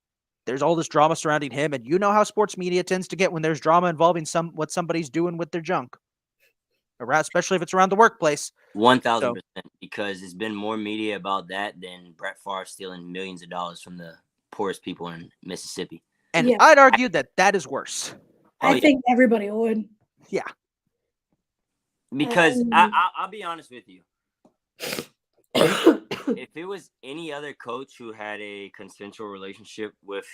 There's all this drama surrounding him, and you know how sports media tends to get when there's drama involving what somebody's doing with their junk. Especially if it's around the workplace. 1,000%, because there's been more media about that than Brett Favre stealing millions of dollars from the poorest people in Mississippi. And Yeah. I'd argue that is worse. I yeah. think everybody would. Yeah. Because I'll be honest with you. If it was any other coach who had a consensual relationship with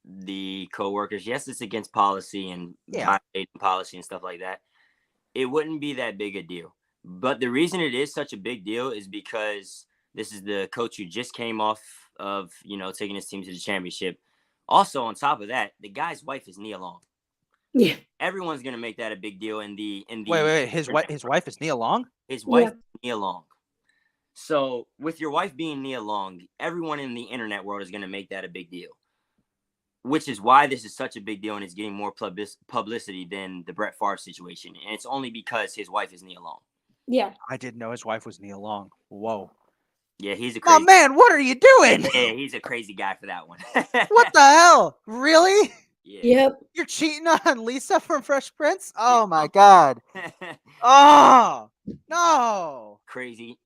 the coworkers, yes, it's against policy and violating policy and stuff like that. It wouldn't be that big a deal. But the reason it is such a big deal is because this is the coach who just came off of, taking his team to the championship. Also, on top of that, the guy's wife is Nia Long. Yeah. Everyone's gonna make that a big deal in the Wait. His wife is Nia Long? His wife is Nia Long. So with your wife being Nia Long, everyone in the internet world is gonna make that a big deal. Which is why this is such a big deal and it's getting more publicity than the Brett Favre situation. And it's only because his wife is Nia Long. Yeah. I didn't know his wife was Nia Long. Whoa. Yeah, he's a crazy. Oh man, what are you doing? Yeah, he's a crazy guy for that one. What the hell? Really? Yeah. Yep. You're cheating on Lisa from Fresh Prince? Oh my god. Oh no. Crazy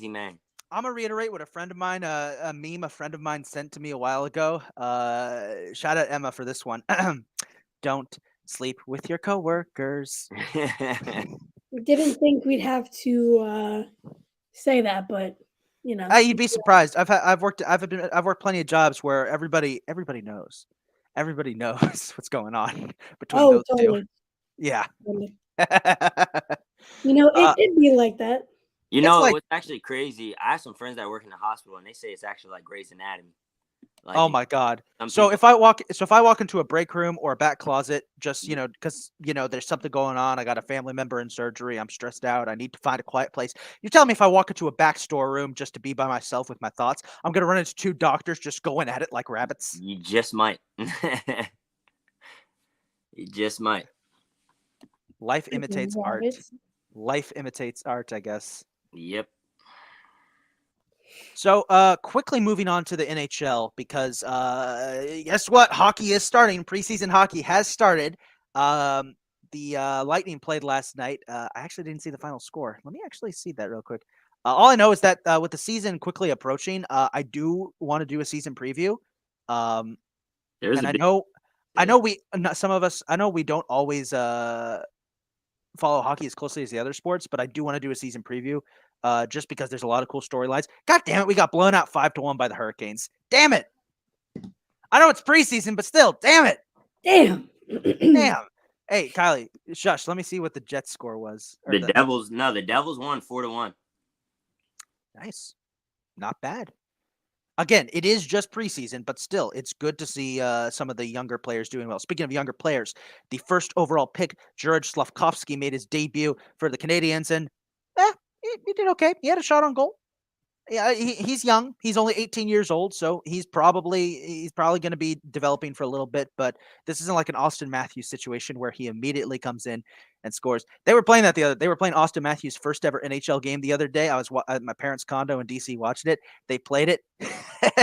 man. I'm gonna reiterate what a friend of mine, a meme a friend of mine sent to me a while ago. Shout out Emma for this one. Don't sleep with your coworkers. Didn't think we'd have to say that, but You'd be surprised. I've worked plenty of jobs where everybody knows. Everybody knows what's going on between those totally. two. Yeah. Totally. It'd be like that. It was actually crazy. I have some friends that work in the hospital, and they say it's actually like Grey's Anatomy. Oh my god! So if I walk into a break room or a back closet, just because there's something going on, I got a family member in surgery, I'm stressed out, I need to find a quiet place. You're telling me if I walk into a back storeroom just to be by myself with my thoughts, I'm gonna run into two doctors just going at it like rabbits? You just might. You just might. Life imitates art. Life imitates art, I guess. Yep. So, quickly moving on to the NHL because guess what? Hockey is starting. Preseason hockey has started. The Lightning played last night. I actually didn't see the final score. Let me actually see that real quick. All I know is that with the season quickly approaching, I do want to do a season preview. There's And a I big know some of us, I know we don't always follow hockey as closely as the other sports, but I do want to do a season preview just because there's a lot of cool storylines. God damn it, we got blown out 5-1 by the Hurricanes. Damn it. I know it's preseason, but still, damn it. Damn. Damn. Hey, Kylie, shush. Let me see what the Jets score was. the Devils. No, the Devils won 4-1. Nice. Not bad. Again, it is just preseason, but still, it's good to see some of the younger players doing well. Speaking of younger players, the first overall pick, George Slavkovsky, made his debut for the Canadiens, and he did okay. He had a shot on goal. Yeah, he's young. He's only 18 years old, so he's probably going to be developing for a little bit. But this isn't like an Austin Matthews situation where he immediately comes in and scores. They were playing They were playing Austin Matthews' first ever NHL game the other day. I was at my parents' condo in DC watching it. They played it.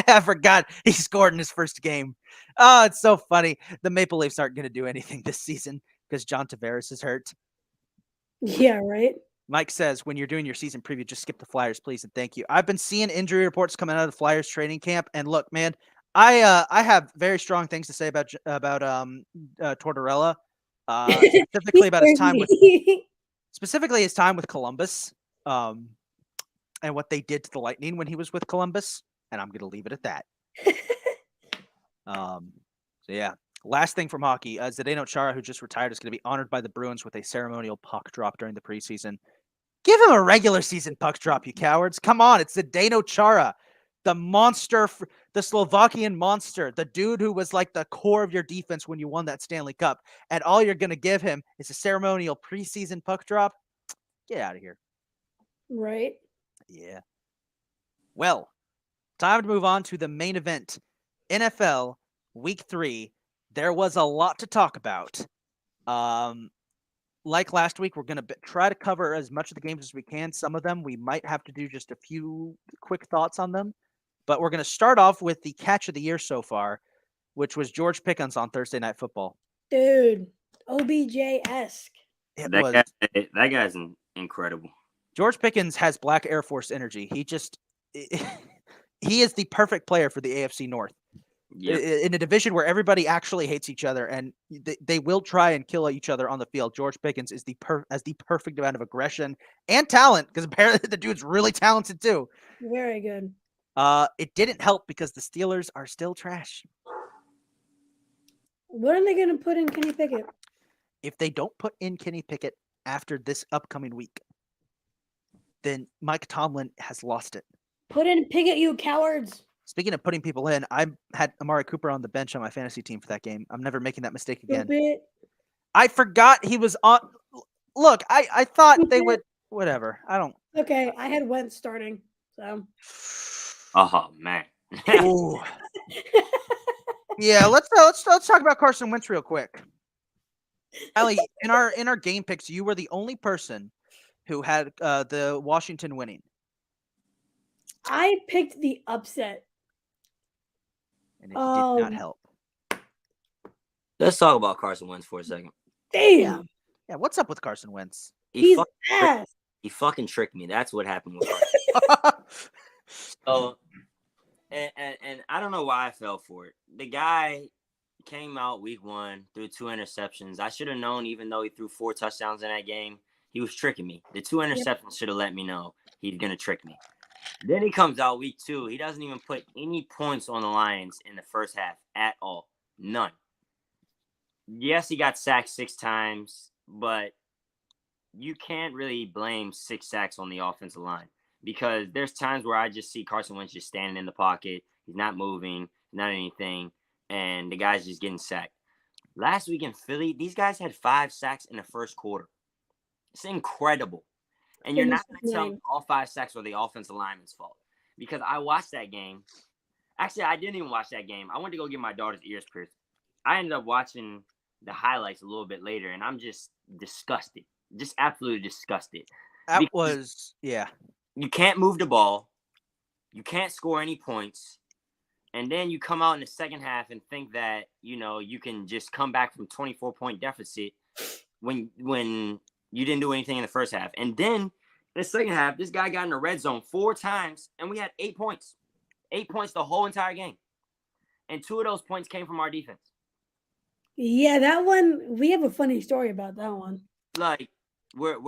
I forgot he scored in his first game. Oh, it's so funny. The Maple Leafs aren't going to do anything this season because John Tavares is hurt. Yeah, right. Mike says, when you're doing your season preview, just skip the Flyers, please, and thank you. I've been seeing injury reports coming out of the Flyers training camp, and look, man, I have very strong things to say about Tortorella, specifically about his time with Columbus, and what they did to the Lightning when he was with Columbus, and I'm going to leave it at that. So yeah. Last thing from hockey, Zdeno Chara, who just retired, is going to be honored by the Bruins with a ceremonial puck drop during the preseason. Give him a regular season puck drop, you cowards. Come on, it's Zdeno Chara, the monster, the Slovakian monster, the dude who was like the core of your defense when you won that Stanley Cup. And all you're going to give him is a ceremonial preseason puck drop? Get out of here. Right. Yeah. Well, time to move on to the main event. NFL Week 3. There was a lot to talk about. Like last week, we're going to try to cover as much of the games as we can. Some of them, we might have to do just a few quick thoughts on them. But we're going to start off with the catch of the year so far, which was George Pickens on Thursday Night Football. Dude, OBJ-esque. That guy's incredible. George Pickens has black Air Force energy. He is the perfect player for the AFC North. Yep. In a division where everybody actually hates each other and they will try and kill each other on the field, George Pickens is the perfect amount of aggression and talent, because apparently the dude's really talented too. Very good. It didn't help because the Steelers are still trash. What are they going to put in Kenny Pickett? If they don't put in Kenny Pickett after this upcoming week, then Mike Tomlin has lost it. Put in Pickett, you cowards. Speaking of putting people in, I had Amari Cooper on the bench on my fantasy team for that game. I'm never making that mistake again. Stupid. I forgot he was on. Look, I thought they would. Whatever. I don't. Okay, I had Wentz starting. So. Oh man. Yeah, let's talk about Carson Wentz real quick. Ellie, in our game picks, you were the only person who had the Washington winning. I picked the upset. And it did not help. Let's talk about Carson Wentz for a second. Damn. Yeah, what's up with Carson Wentz? He's ass. He fucking tricked me. That's what happened with Carson. So, and I don't know why I fell for it. The guy came out week 1, threw 2 interceptions. I should have known, even though he threw 4 touchdowns in that game, he was tricking me. The 2 interceptions should have let me know he's going to trick me. Then he comes out week 2. He doesn't even put any points on the Lions in the first half at all. None. Yes, he got sacked 6 times, but you can't really blame 6 sacks on the offensive line, because there's times where I just see Carson Wentz just standing in the pocket. He's not moving, not anything, and the guy's just getting sacked. Last week in Philly, these guys had 5 sacks in the first quarter. It's incredible. And you're not going to tell me all 5 sacks were the offensive lineman's fault, because I watched that game. Actually, I didn't even watch that game. I went to go get my daughter's ears pierced. I ended up watching the highlights a little bit later, and I'm just disgusted. Just absolutely disgusted. That was, yeah. You can't move the ball. You can't score any points. And then you come out in the second half and think that, you can just come back from 24-point deficit when you didn't do anything in the first half. And then in the second half, this guy got in the red zone 4 times, and we had 8 points. 8 points the whole entire game. and 2 of those points came from our defense. Yeah, that one, we have a funny story about that one. Like we're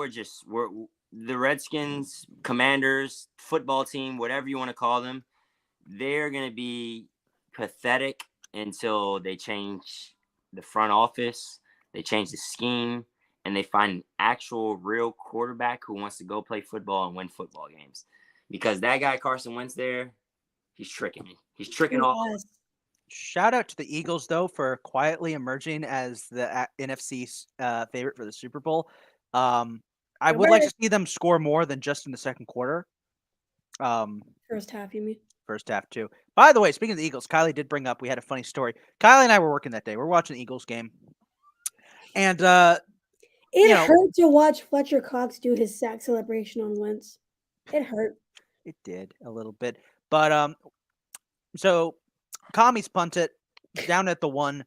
the Redskins, Commanders, football team, whatever you want to call them. They're gonna be pathetic until they change the front office, they change the scheme, and they find an actual real quarterback who wants to go play football and win football games. Because that guy Carson Wentz there, he's tricking me. He's tricking all. Yes. Shout out to the Eagles, though, for quietly emerging as the NFC favorite for the Super Bowl. I would like to see them score more than just in the second quarter. First half, you mean? First half, too. By the way, speaking of the Eagles, Kylie did bring up, we had a funny story. Kylie and I were working that day. We're watching the Eagles game. And it hurt to watch Fletcher Cox do his sack celebration on Wentz. It hurt. It did a little bit. But so Commies punt it down at the 1.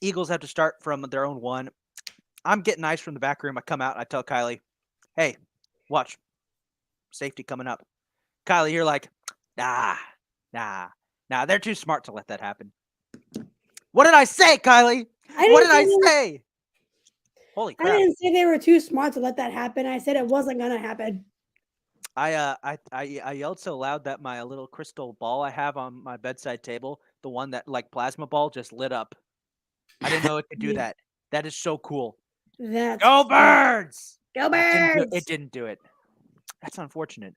Eagles have to start from their own 1. I'm getting ice from the back room. I come out. I tell Kylie, hey, watch. Safety coming up. Kylie, you're like, nah. They're too smart to let that happen. What did I say, Kylie? What did I say? Holy crap. I didn't say they were too smart to let that happen. I said it wasn't going to happen. I yelled so loud that my little crystal ball I have on my bedside table, the one that like plasma ball, just lit up. I didn't know it could do that. That is so cool. Go Birds! Go Birds! It didn't do it. That's unfortunate.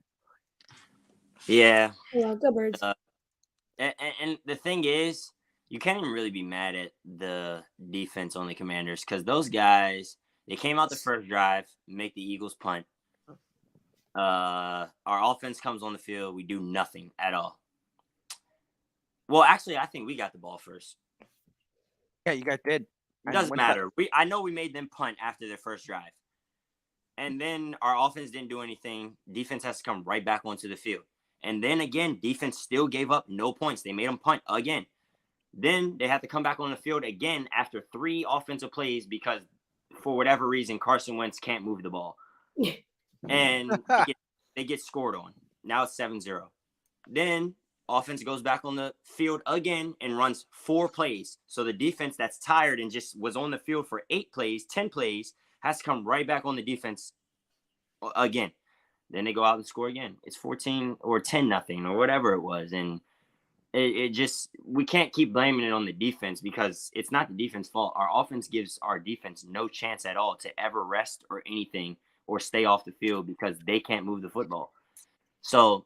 Yeah. Well, go Birds. And the thing is, you can't even really be mad at the defense on the Commanders because those guys, they came out the first drive, make the Eagles punt. Our offense comes on the field. We do nothing at all. Well, actually, I think we got the ball first. Yeah, you guys did. It doesn't matter. I know we made them punt after their first drive. And then our offense didn't do anything. Defense has to come right back onto the field. And then again, defense still gave up no points. They made them punt again. Then they have to come back on the field again after 3 offensive plays because for whatever reason, Carson Wentz can't move the ball. And they get scored on. Now it's 7-0. Then offense goes back on the field again and runs 4 plays. So the defense that's tired and just was on the field for 8 plays, 10 plays, has to come right back on the defense again. Then they go out and score again. It's 14 or 10-0 or whatever it was. And it just, we can't keep blaming it on the defense because it's not the defense's fault. Our offense gives our defense no chance at all to ever rest or anything or stay off the field because they can't move the football. So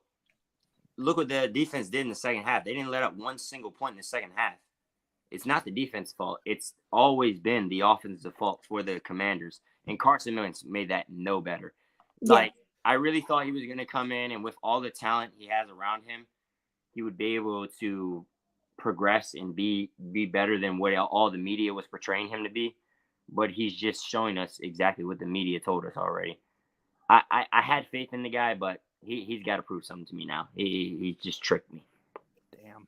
look what the defense did in the second half. They didn't let up one single point in the second half. It's not the defense's fault. It's always been the offensive fault for the Commanders. And Carson Wentz made that no better. Yeah. Like, I really thought he was going to come in and with all the talent he has around him, he would be able to progress and be better than what all the media was portraying him to be. But he's just showing us exactly what the media told us already. I had faith in the guy, but he's got to prove something to me now. He just tricked me. Damn.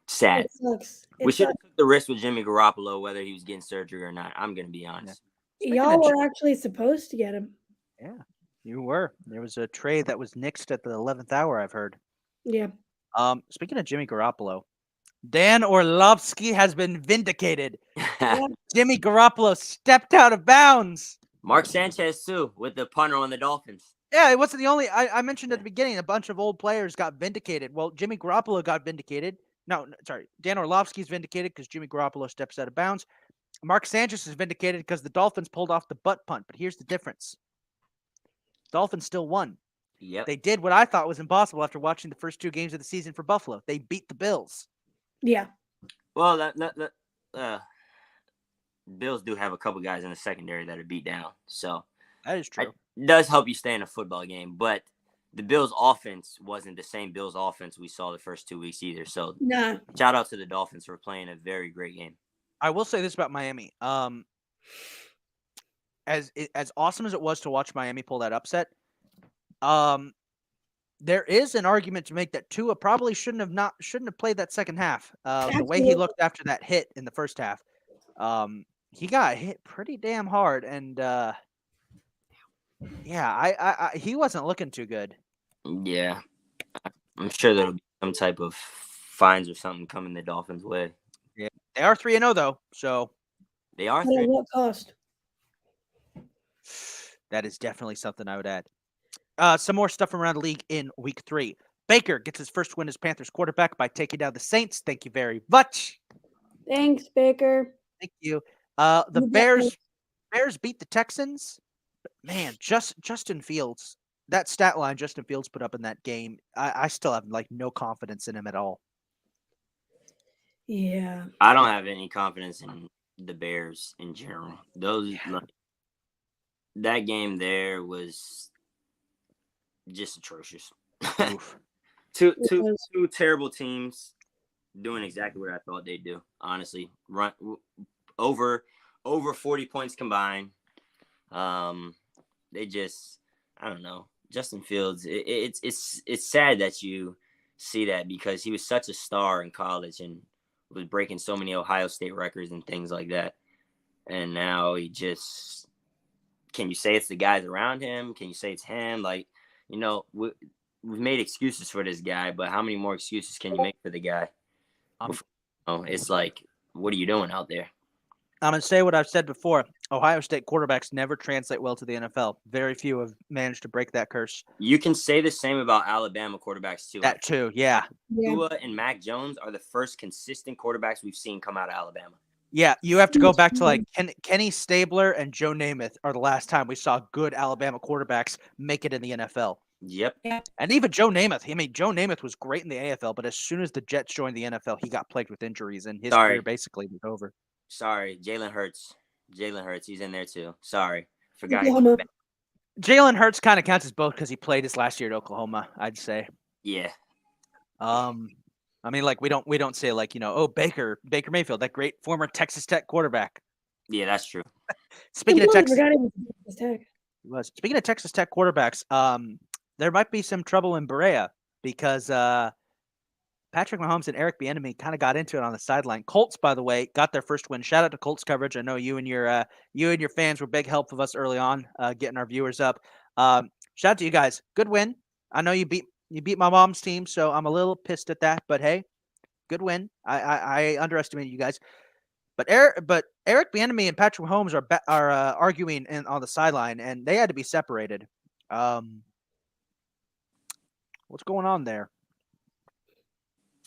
Sad. It sucks. We should have took the risk with Jimmy Garoppolo, whether he was getting surgery or not. I'm going to be honest. Y'all were actually supposed to get him. Yeah, you were. There was a trade that was nixed at the 11th hour, I've heard. Yeah. Speaking of Jimmy Garoppolo, Dan Orlovsky has been vindicated. Jimmy Garoppolo stepped out of bounds. Mark Sanchez, too, with the punter on the Dolphins. Yeah, it wasn't the only. I mentioned at the beginning a bunch of old players got vindicated. Well, Jimmy Garoppolo got vindicated. No, sorry. Dan Orlovsky's vindicated because Jimmy Garoppolo steps out of bounds. Mark Sanchez is vindicated because the Dolphins pulled off the butt punt. But here's the difference. Dolphins still won. Yep. They did what I thought was impossible after watching the first 2 games of the season for Buffalo. They beat the Bills. Yeah. Well, Bills do have a couple guys in the secondary that are beat down. So That is true. it does help you stay in a football game. But the Bills' offense wasn't the same Bills' offense we saw the first 2 weeks either. So Nah. shout out to the Dolphins for playing a very great game. I will say this about Miami. As awesome as it was to watch Miami pull that upset, there is an argument to make that Tua probably shouldn't have played that second half. The way he looked after that hit in the first half, he got hit pretty damn hard, and yeah, he wasn't looking too good. Yeah. I'm sure there'll be some type of fines or something coming the Dolphins' way. They are 3-0 though, so They are But at 3. what cost? that is definitely something I would add. Some more stuff from around the league in week 3. Baker gets his first win as Panthers quarterback by taking down the Saints. Thank you very much. Thanks, Baker. Thank you. The You got Bears beat the Texans. But man, Justin Fields, that stat line Justin Fields put up in that game, I still have like no confidence in him at all. Yeah. I don't have any confidence in the Bears in general. That game there was just atrocious. Oof. Two was. terrible teams doing exactly what I thought they'd do. Honestly, run over 40 points combined. They just, I don't know. Justin Fields. It's sad that you see that because he was such a star in college and was breaking so many Ohio State records and things like that. And now he just, can you say it's the guys around him? Can you say it's him? Like, we've made excuses for this guy, but how many more excuses can you make for the guy? It's like, what are you doing out there? I'm going to say what I've said before. Ohio State quarterbacks never translate well to the NFL. Very few have managed to break that curse. You can say the same about Alabama quarterbacks too. That too, yeah. Tua and Mac Jones are the first consistent quarterbacks we've seen come out of Alabama. Yeah, you have to go back to like Kenny Stabler and Joe Namath are the last time we saw good Alabama quarterbacks make it in the NFL. Yep. And even Joe Namath. I mean, Joe Namath was great in the AFL, but as soon as the Jets joined the NFL, he got plagued with injuries and his career basically was over. Sorry, Jalen Hurts. He's in there too. Sorry. Forgot. Jalen Hurts kind of counts as both because he played his last year at Oklahoma, I'd say. Yeah. I mean, like we don't say like, Baker Mayfield, that great former Texas Tech quarterback. Yeah, that's true. Speaking of Texas Tech quarterbacks, there might be some trouble in Berea because Patrick Mahomes and Eric Bieniemy kind of got into it on the sideline. Colts, by the way, got their first win. Shout out to Colts coverage. I know you and your fans were big help of us early on, getting our viewers up. Shout out to you guys. Good win. I know you beat my mom's team, so I'm a little pissed at that. But hey, good win. I underestimated you guys. But Eric Bieniemy and Patrick Mahomes are arguing on the sideline, and they had to be separated. What's going on there?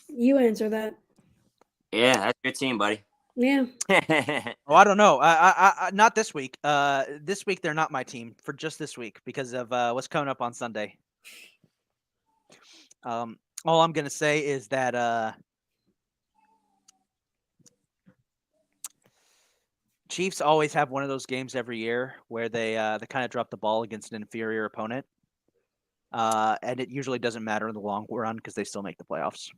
You answer that. Yeah, that's your team, buddy. Yeah. Oh, I don't know. I not this week. This week they're not my team for just this week because of what's coming up on Sunday. All I'm gonna say is that Chiefs always have one of those games every year where they kind of drop the ball against an inferior opponent, and it usually doesn't matter in the long run because they still make the playoffs.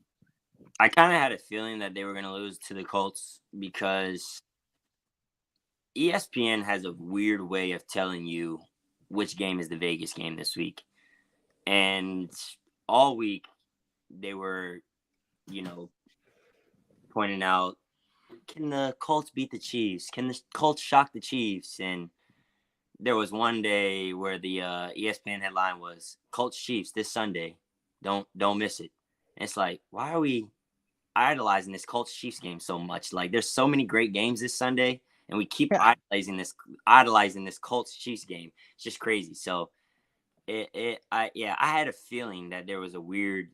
I kind of had a feeling that they were going to lose to the Colts because ESPN has a weird way of telling you which game is the Vegas game this week. And all week they were, pointing out, can the Colts beat the Chiefs? Can the Colts shock the Chiefs? And there was one day where the ESPN headline was Colts Chiefs this Sunday. Don't miss it. And it's like, why are we idolizing this Colts Chiefs game so much? Like, there's so many great games this Sunday, and we keep idolizing this Colts Chiefs game. It's just crazy. So I had a feeling that there was a weird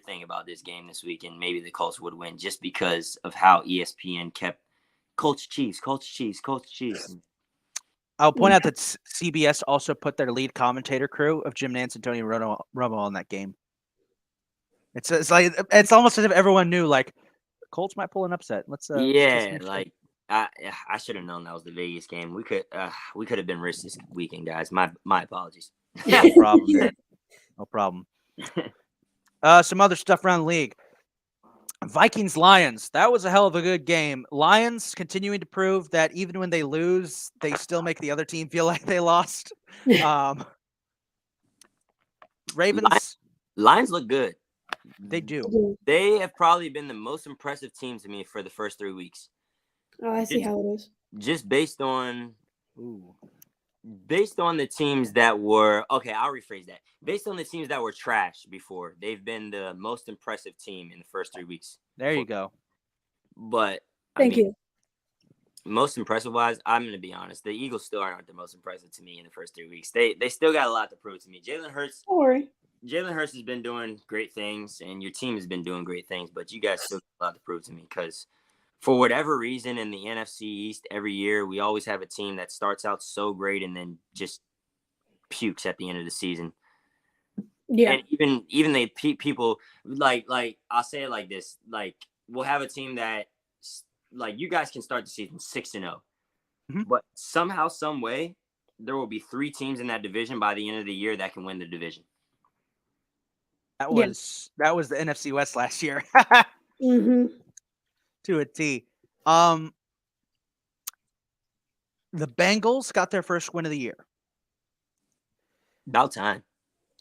thing about this game this week, and maybe the Colts would win just because of how ESPN kept Colts Chiefs. I'll point out that CBS also put their lead commentator crew of Jim Nantz and Tony Romo on that game. It's almost as if everyone knew like Colts might pull an upset. I should have known that was the Vegas game. We could have been rich this weekend, guys. My apologies. No problem. No problem. Some other stuff around the league. Vikings Lions. That was a hell of a good game. Lions continuing to prove that even when they lose, they still make the other team feel like they lost. Ravens. Lions look good. They do. They have probably been the most impressive team to me for the first 3 weeks. Oh, I see how it is. Just based on the teams that were okay, I'll rephrase that. Based on the teams that were trash before, they've been the most impressive team in the first 3 weeks. There you go. But Thank you. most impressive wise, I'm going to be honest. The Eagles still aren't the most impressive to me in the first 3 weeks. They still got a lot to prove to me. Jalen Hurts has been doing great things, and your team has been doing great things, but you guys still got a lot to prove to me because for whatever reason in the NFC East every year, we always have a team that starts out so great and then just pukes at the end of the season. Yeah. And even they people like I'll say it like this, like we'll have a team that like you guys can start the season 6-0, but somehow, some way, there will be 3 teams in that division by the end of the year that can win the division. That was the NFC West last year. Mm-hmm. To a T. The Bengals got their first win of the year. About time.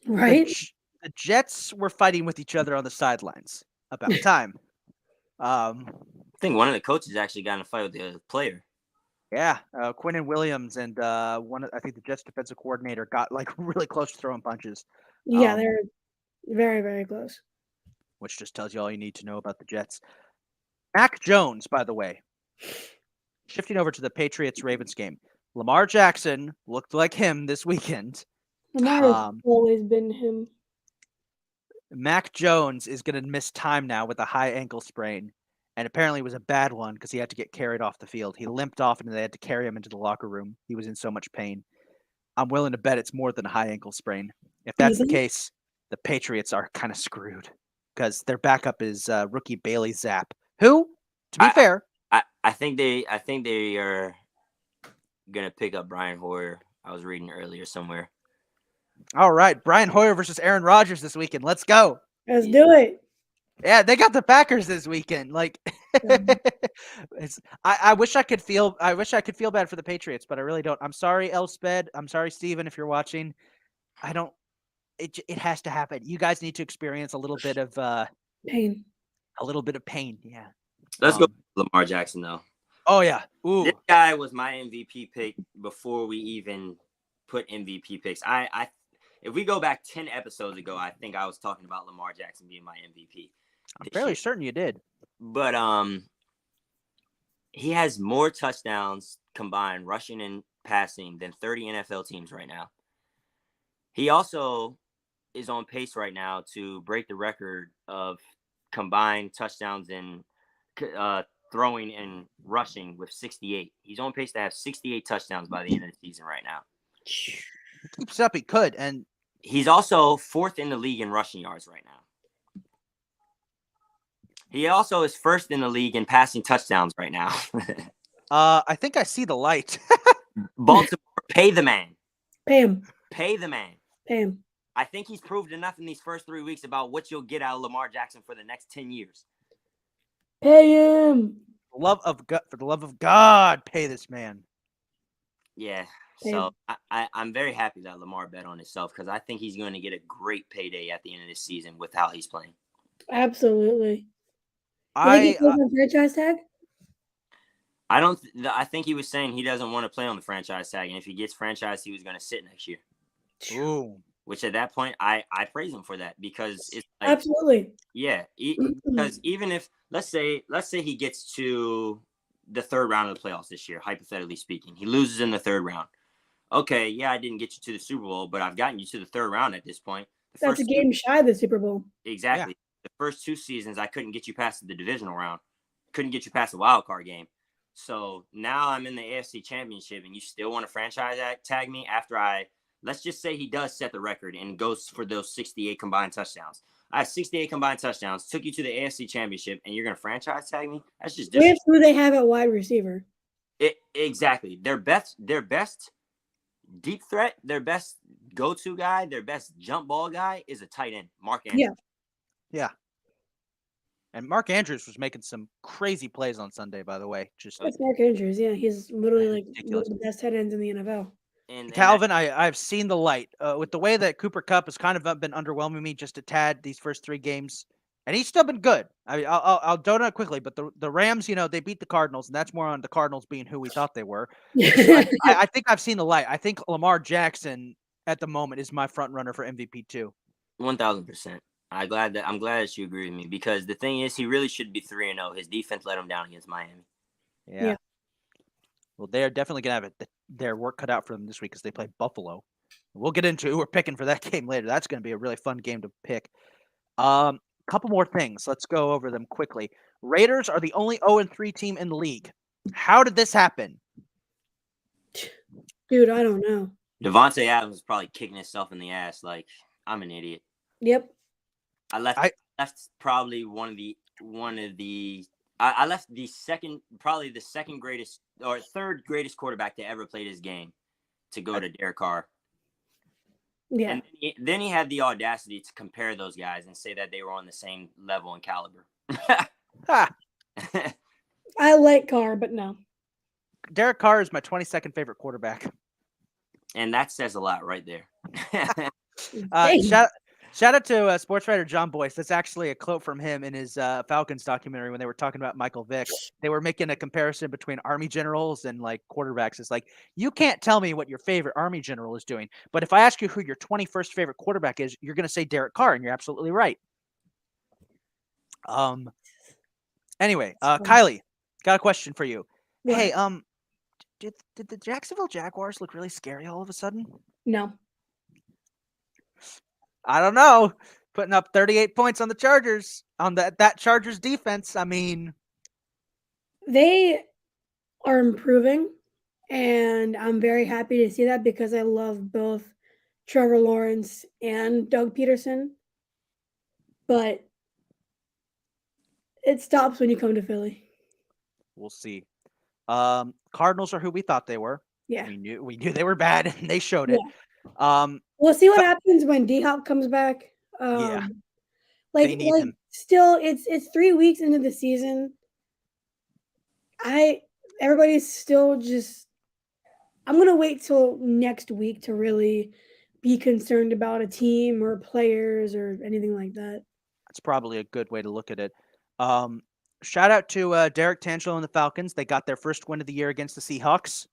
Right? The Jets were fighting with each other on the sidelines. About time. I think one of the coaches actually got in a fight with the player. Yeah, Quinnen Williams and I think the Jets defensive coordinator got like really close to throwing punches. Yeah, they're very, very close. Which just tells you all you need to know about the Jets. Mac Jones, by the way, shifting over to the Patriots-Ravens game. Lamar Jackson looked like him this weekend. Lamar has always been him. Mac Jones is going to miss time now with a high ankle sprain. And apparently it was a bad one because he had to get carried off the field. He limped off and they had to carry him into the locker room. He was in so much pain. I'm willing to bet it's more than a high ankle sprain. If that's the case, the Patriots are kind of screwed because their backup is rookie Bailey Zapp, who, to be fair, I think they are gonna pick up Brian Hoyer. I was reading earlier somewhere. All right, Brian Hoyer versus Aaron Rodgers this weekend. Let's go. Let's do it. Yeah, they got the Packers this weekend. Like, I wish I could feel bad for the Patriots, but I really don't. I'm sorry, Elspeth. I'm sorry, Steven, if you're watching. I don't. It has to happen. You guys need to experience a little bit of pain. A little bit of pain. Yeah. Let's go Lamar Jackson though. Oh yeah. Ooh. This guy was my MVP pick before we even put MVP picks. If we go back 10 episodes ago, I think I was talking about Lamar Jackson being my MVP. I'm fairly certain you did. But he has more touchdowns combined, rushing and passing, than 30 NFL teams right now. He also is on pace right now to break the record of combined touchdowns in throwing and rushing with 68. He's on pace to have 68 touchdowns by the end of the season right now. He keeps up, he could. And he's also 4th in the league in rushing yards right now. He also is 1st in the league in passing touchdowns right now. I think I see the light. Baltimore, pay the man. Pay him. Pay the man. Pay him. I think he's proved enough in these first 3 weeks about what you'll get out of Lamar Jackson for the next 10 years. Pay him. For the love of God, pay this man. Yeah. So I'm very happy that Lamar bet on himself because I think he's going to get a great payday at the end of this season with how he's playing. Absolutely. I franchise tag? I think he was saying he doesn't want to play on the franchise tag, and if he gets franchised, he was going to sit next year. Ooh. Which at that point, I praise him for that because it's like, absolutely. Yeah, because even if let's say he gets to the 3rd round of the playoffs this year, hypothetically speaking, he loses in the 3rd round. Okay, yeah, I didn't get you to the Super Bowl, but I've gotten you to the 3rd round at this point. That's a game shy of the Super Bowl. Exactly. Yeah. The first 2 seasons, I couldn't get you past the divisional round. Couldn't get you past the wild card game. So now I'm in the AFC Championship, and you still want to franchise tag me after let's just say he does set the record and goes for those 68 combined touchdowns. I have 68 combined touchdowns, took you to the AFC Championship, and you're going to franchise tag me? That's just different. Who they have at wide receiver. Exactly. Their best deep threat, their best go-to guy, their best jump ball guy is a tight end, Mark Andrews. Yeah. And Mark Andrews was making some crazy plays on Sunday, by the way. That's Mark Andrews. Yeah, he's literally like one of the best tight ends in the NFL. And Calvin, I've seen the light with the way that Cooper Kupp has kind of been underwhelming me just a tad these first 3 games, and he's still been good. I'll donut quickly, but the Rams, they beat the Cardinals, and that's more on the Cardinals being who we thought they were. I think I've seen the light. I think Lamar Jackson at the moment is my front runner for MVP too. 1,000%. I'm glad that you agree with me, because the thing is, he really should be 3-0. His defense let him down against Miami. Yeah. Yeah. Well, they're definitely going to have their work cut out for them this week because they play Buffalo. We'll get into who we're picking for that game later. That's going to be a really fun game to pick. Couple more things. Let's go over them quickly. Raiders are the only 0-3 team in the league. How did this happen? Dude, I don't know. Devontae Adams is probably kicking himself in the ass. Like, I'm an idiot. Yep. I left probably I left the second greatest or third greatest quarterback to ever play this game to go to Derek Carr. Yeah. And then he had the audacity to compare those guys and say that they were on the same level and caliber. Ha! I like Carr, but no. Derek Carr is my 22nd favorite quarterback. And that says a lot right there. Dang. Shout out to sports writer John Boyce. That's actually a quote from him in his Falcons documentary when they were talking about Michael Vick. They were making a comparison between Army generals and like quarterbacks. It's like, you can't tell me what your favorite Army general is doing, but if I ask you who your 21st favorite quarterback is, you're going to say Derek Carr, and you're absolutely right. Anyway, Kylie, got a question for you. What? Hey, did the Jacksonville Jaguars look really scary all of a sudden? No. I don't know. Putting up 38 points on the Chargers, on that Chargers defense. I mean, They are improving, and I'm very happy to see that because I love both Trevor Lawrence and Doug Peterson. But it stops when you come to Philly. we'll see. Cardinals are who we thought they were. Yeah. We knew they were bad, and they showed it. We'll see what happens when D-Hop comes back. Yeah. Like, They need him. still, it's 3 weeks into the season. Everybody's still just. I'm gonna wait till next week to really be concerned about a team or players or anything like that. That's probably a good way to look at it. Shout out to Derek Tangelo and the Falcons. They got their first win of the year against the Seahawks.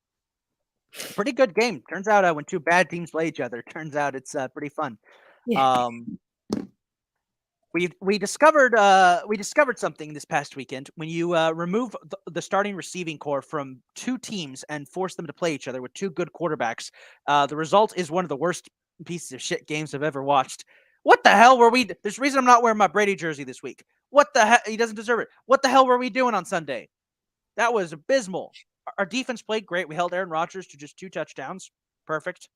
Pretty good game. Turns out when two bad teams play each other, turns out it's pretty fun. Yeah. We discovered something this past weekend. When you remove the starting receiving core from two teams and force them to play each other with two good quarterbacks, the result is one of the worst pieces of shit games I've ever watched. What the hell were we? There's a reason I'm not wearing my Brady jersey this week. What the hell? He doesn't deserve it. What the hell were we doing on Sunday? That was abysmal. Our defense played great. We held Aaron Rodgers to just 2 touchdowns. Perfect.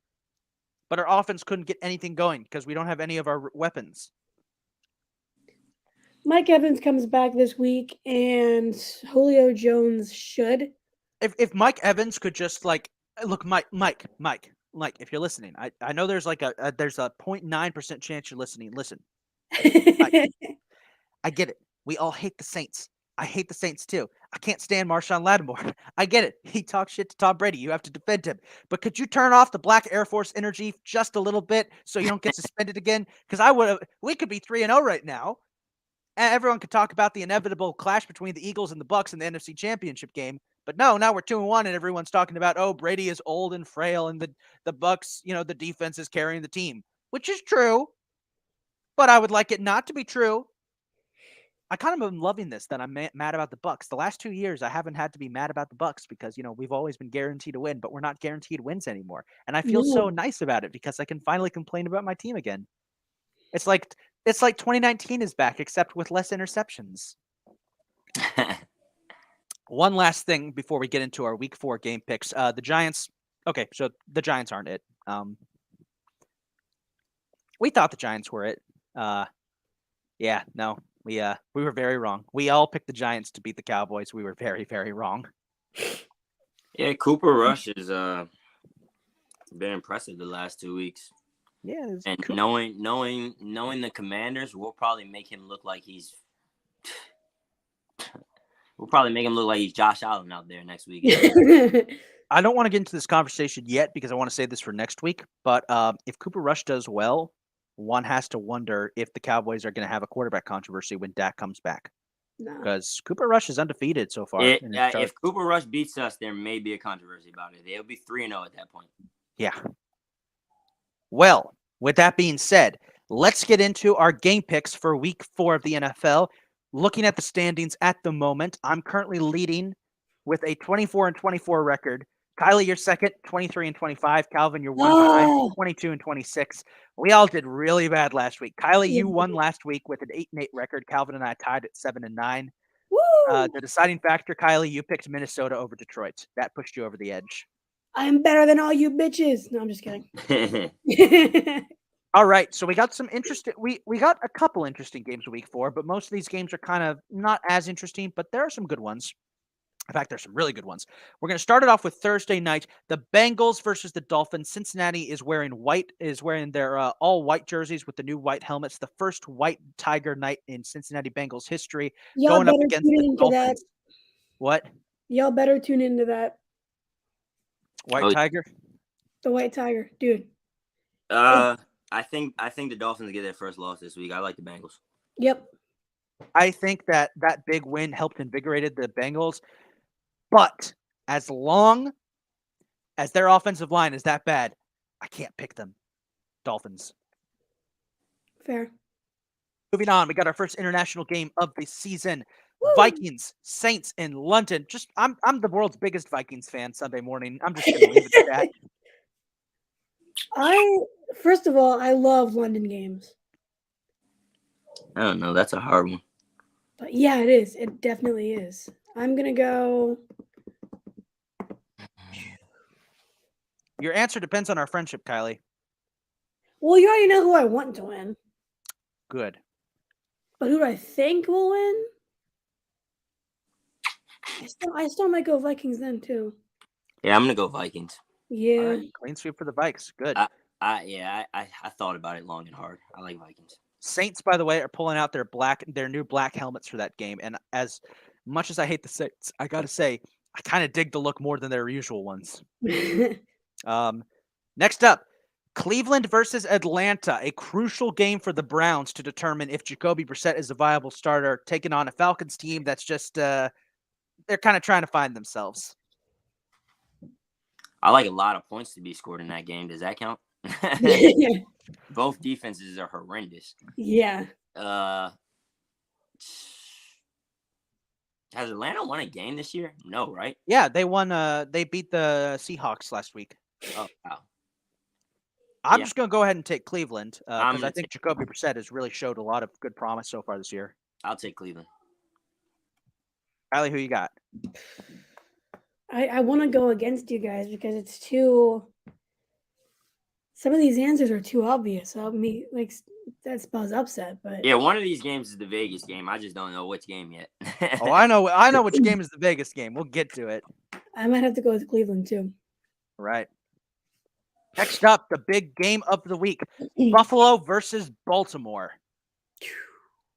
But our offense couldn't get anything going because we don't have any of our weapons. Mike Evans comes back this week, and Julio Jones should. If Mike Evans could just look, Mike, if you're listening, I know there's there's a 0.9% chance you're listening. Listen, I get it. We all hate the Saints. I hate the Saints too. I can't stand Marshawn Lattimore. I get it. He talks shit to Tom Brady. You have to defend him. But could you turn off the Black Air Force energy just a little bit so you don't get suspended again? Because we could be 3-0 right now. And everyone could talk about the inevitable clash between the Eagles and the Bucs in the NFC Championship game. But no, now we're 2-1 and everyone's talking about, oh, Brady is old and frail and the Bucs, the defense is carrying the team, which is true. But I would like it not to be true. I kind of am loving this that I'm mad about the Bucs. The last 2 years, I haven't had to be mad about the Bucs because, we've always been guaranteed to win, but we're not guaranteed wins anymore. And I feel so nice about it because I can finally complain about my team again. It's like 2019 is back, except with less interceptions. One last thing before we get into our Week 4 game picks. The Giants. Okay, so the Giants aren't it. We thought the Giants were it. Yeah, no, we were very wrong. We all picked the Giants to beat the Cowboys. We were very, very wrong. Yeah, Cooper Rush has been impressive the last 2 weeks. Yeah, and knowing the Commanders, we'll probably make him look like he's Josh Allen out there next week. I don't want to get into this conversation yet because I want to save this for next week. But if Cooper Rush does well, one has to wonder if the Cowboys are going to have a quarterback controversy when Dak comes back. Because Cooper Rush is undefeated so far. If Cooper Rush beats us, there may be a controversy about it. They'll be 3-0 at that point. Yeah. Well, with that being said, Let's get into our game picks for week 4 of the NFL. Looking at the standings at the moment, I'm currently leading with a 24-24 record. Kylie, you're second, 23-25. Calvin, you're one behind, Oh, 22-26. We all did really bad last week. Kylie, you won last week with an 8-8 record. Calvin and I tied at 7-9. woo! The deciding factor, Kylie, you picked Minnesota over Detroit. That pushed you over the edge. I'm better than all you bitches. No, I'm just kidding. All right, so we got some interesting. We got a couple interesting games week 4, but most of these games are kind of not as interesting. But there are some good ones. In fact, there's some really good ones. We're going to start it off with Thursday night. The Bengals versus the Dolphins. Cincinnati is wearing their all white jerseys with the new white helmets. The first white Tiger night in Cincinnati Bengals history. Y'all Going up better against tune the into that. Dolphins. What? Y'all better tune into that. White Oh, Tiger? The White Tiger, dude. I think the Dolphins get their first loss this week. I like the Bengals. Yep. I think that big win helped invigorated the Bengals. But as long as their offensive line is that bad, I can't pick them. Dolphins. Fair. Moving on, we got our first international game of the season. Woo! Vikings, Saints in London. I'm the world's biggest Vikings fan Sunday morning. I'm just gonna leave it at that. First of all, I love London games. I don't know. That's a hard one. But yeah, it is. It definitely is. I'm gonna go. Your answer depends on our friendship, Kylie. Well, you already know who I want to win. Good. But who do I think will win? I still might go Vikings then too. Yeah, I'm gonna go Vikings. Yeah. All right, clean sweep for the Vikes. Good. I thought about it long and hard. I like Vikings. Saints, by the way, are pulling out their new black helmets for that game. And as much as I hate the Saints, I gotta say, I kind of dig the look more than their usual ones. Next up, Cleveland versus Atlanta, a crucial game for the Browns to determine if Jacoby Brissett is a viable starter, taking on a Falcons team that's just they're kind of trying to find themselves. I like a lot of points to be scored in that game. Does that count? Both defenses are horrendous. Yeah. Has Atlanta won a game this year? No, right? Yeah, they won. They beat the Seahawks last week. Oh, wow. I'm Yeah. just going to go ahead and take Cleveland I'm because I gonna think Jacoby Brissett has really showed a lot of good promise so far this year. I'll take Cleveland. Allie, who you got? I want to go against you guys because it's too. Some of these answers are too obvious. That spells upset, but Yeah, one of these games is the Vegas game. I just don't know which game yet. Oh, I know which game is the Vegas game. We'll get to it. I might have to go with Cleveland too. Right. Next up, the big game of the week, Buffalo versus Baltimore.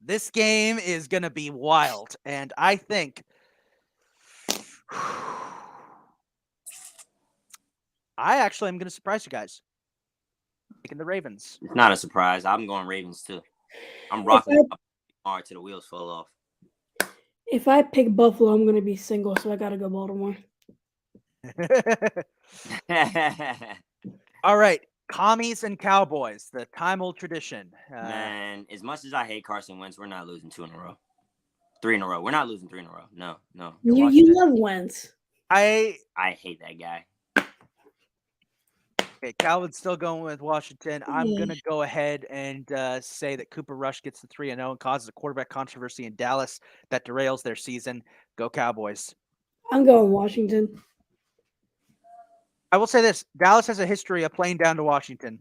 This game is going to be wild, and I think I actually am going to surprise you guys. Taking the Ravens. It's not a surprise. I'm going Ravens too. I'm rocking hard till the wheels fall off. If I pick Buffalo, I'm going to be single, so I got to go Baltimore. All right, Commies and Cowboys, the time-old tradition. Man, as much as I hate Carson Wentz, we're not losing 2 in a row. 3 in a row. We're not losing 3 in a row. No. You love Wentz. I hate that guy. Okay, Calvin's still going with Washington. I'm going to go ahead and say that Cooper Rush gets the 3-0 and causes a quarterback controversy in Dallas that derails their season. Go Cowboys. I'm going Washington. I will say this. Dallas has a history of playing down to Washington.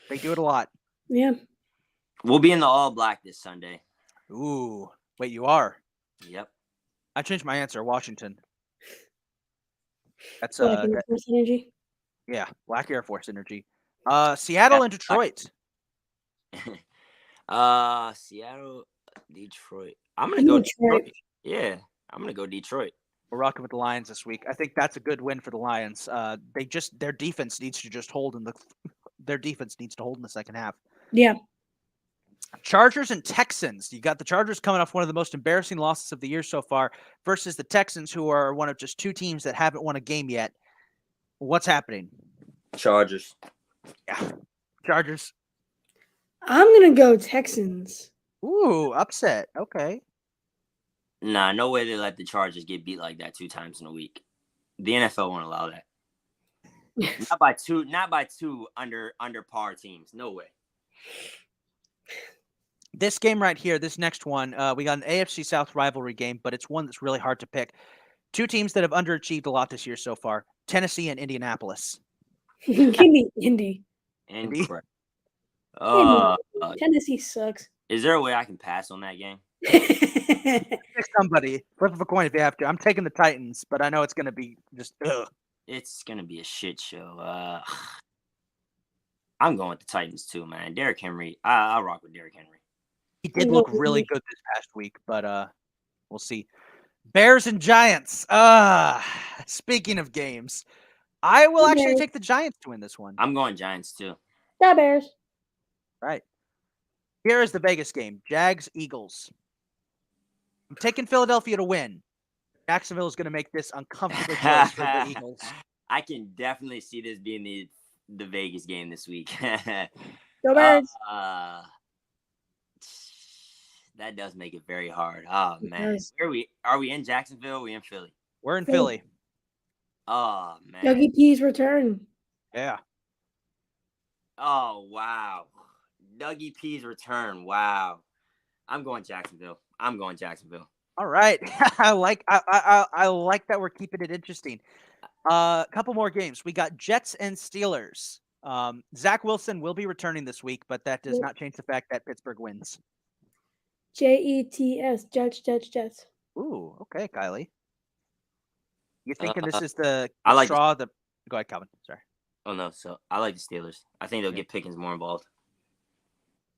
They do it a lot. Yeah. We'll be in the all black this Sunday. Ooh. Wait, you are? Yep. I changed my answer. Washington. That's Black Air Force energy. Yeah, Black Air Force energy. Seattle and Detroit. Seattle, Detroit. I'm gonna go Detroit. Yeah, I'm gonna go Detroit. We're rocking with the Lions this week. I think that's a good win for the Lions. Their defense needs to just hold in the second half. Yeah. Chargers and Texans. You got the Chargers coming off one of the most embarrassing losses of the year so far versus the Texans, who are one of just 2 teams that haven't won a game yet. What's happening? Chargers. Yeah, Chargers. I'm gonna go Texans. Ooh, upset. Okay. Nah, no way they let the Chargers get beat like that 2 times in a week. The NFL won't allow that. Not by two under par teams. No way. This game right here, this next one, we got an AFC South rivalry game, but it's one that's really hard to pick. Two teams that have underachieved a lot this year so far: Tennessee and Indianapolis. Give me Indy. Indy? Incredible. Tennessee sucks. Is there a way I can pass on that game? Pick somebody. Flip of a coin if you have to. I'm taking the Titans, but I know it's going to be just ugh. It's gonna be a shit show. I'm going with the Titans too, man. Derrick Henry. I'll rock with Derrick Henry. He did look really good this past week, but we'll see. Bears and Giants. Speaking of games, I will actually Bears. take the Giants to win this one. I'm going Giants too. Yeah, Bears. Right. Here is the Vegas game. Jags, Eagles. I'm taking Philadelphia to win. Jacksonville is going to make this uncomfortably close for the Eagles. I can definitely see this being the Vegas game this week. Go Bears. That does make it very hard. Oh It man, does. where are we in Jacksonville? Or are we in Philly? We're in Philly. Philly. Oh man. Dougie P's return. Yeah. Oh wow. Dougie P's return. Wow. I'm going Jacksonville. All right. I like that we're keeping it interesting. A couple more games. We got Jets and Steelers. Zach Wilson will be returning this week, but that does Yep. not change the fact that Pittsburgh wins. Jets. Jets. Ooh, okay, Kylie. You thinking this is the I like straw? Go ahead, Calvin. Sorry. Oh no, so I like the Steelers. I think they'll Yeah. get Pickens more involved.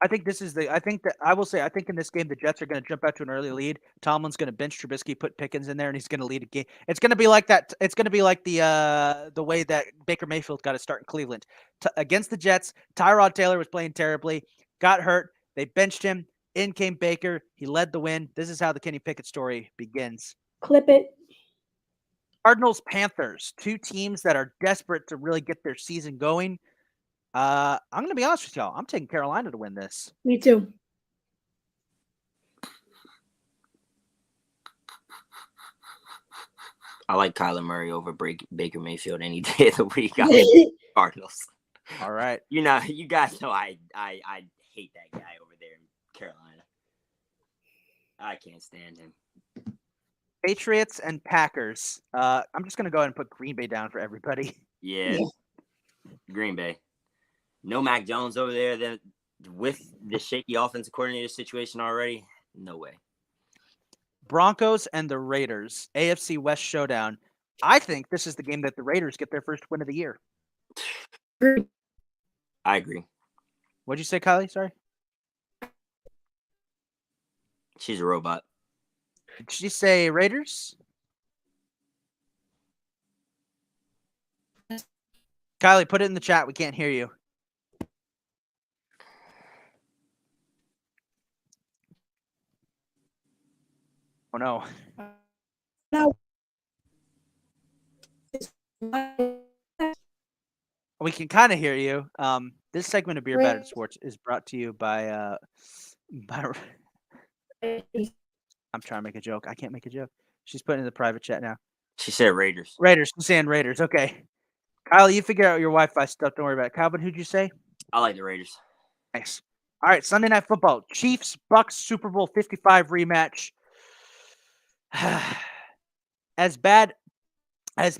I think in this game the Jets are going to jump out to an early lead. Tomlin's going to bench Trubisky, put Pickens in there, and he's going to lead a game. It's going to be like that. It's going to be like the way that Baker Mayfield got to start in Cleveland against the Jets. Tyrod Taylor was playing terribly, got hurt. They benched him. In came Baker. He led the win. This is how the Kenny Pickett story begins. Clip it. Cardinals, Panthers, two teams that are desperate to really get their season going. I'm going to be honest with y'all. I'm taking Carolina to win this. Me too. I like Kyler Murray over Baker Mayfield any day of the week. I like Cardinals. All right. You guys know I hate that guy over there in Carolina. I can't stand him. Patriots and Packers. I'm just going to go ahead and put Green Bay down for everybody. Yeah. Green Bay. No Mac Jones over there. Then with the shaky offensive coordinator situation already, no way. Broncos and the Raiders. AFC West showdown. I think this is the game that the Raiders get their first win of the year. I agree. What'd you say, Kylie? Sorry. She's a robot. Did you say Raiders? Kylie, put it in the chat. We can't hear you. Oh, no. No. We can kind of hear you. This segment of Beer Battered Raiders. Sports is brought to you by I'm trying to make a joke. I can't make a joke. She's putting in the private chat now. She said Raiders. Raiders. I'm saying Raiders. Okay. Kyle, you figure out your Wi-Fi stuff. Don't worry about it. Calvin, who'd you say? I like the Raiders. Nice. All right. Sunday Night Football. Chiefs, Bucks, Super Bowl 55 rematch. As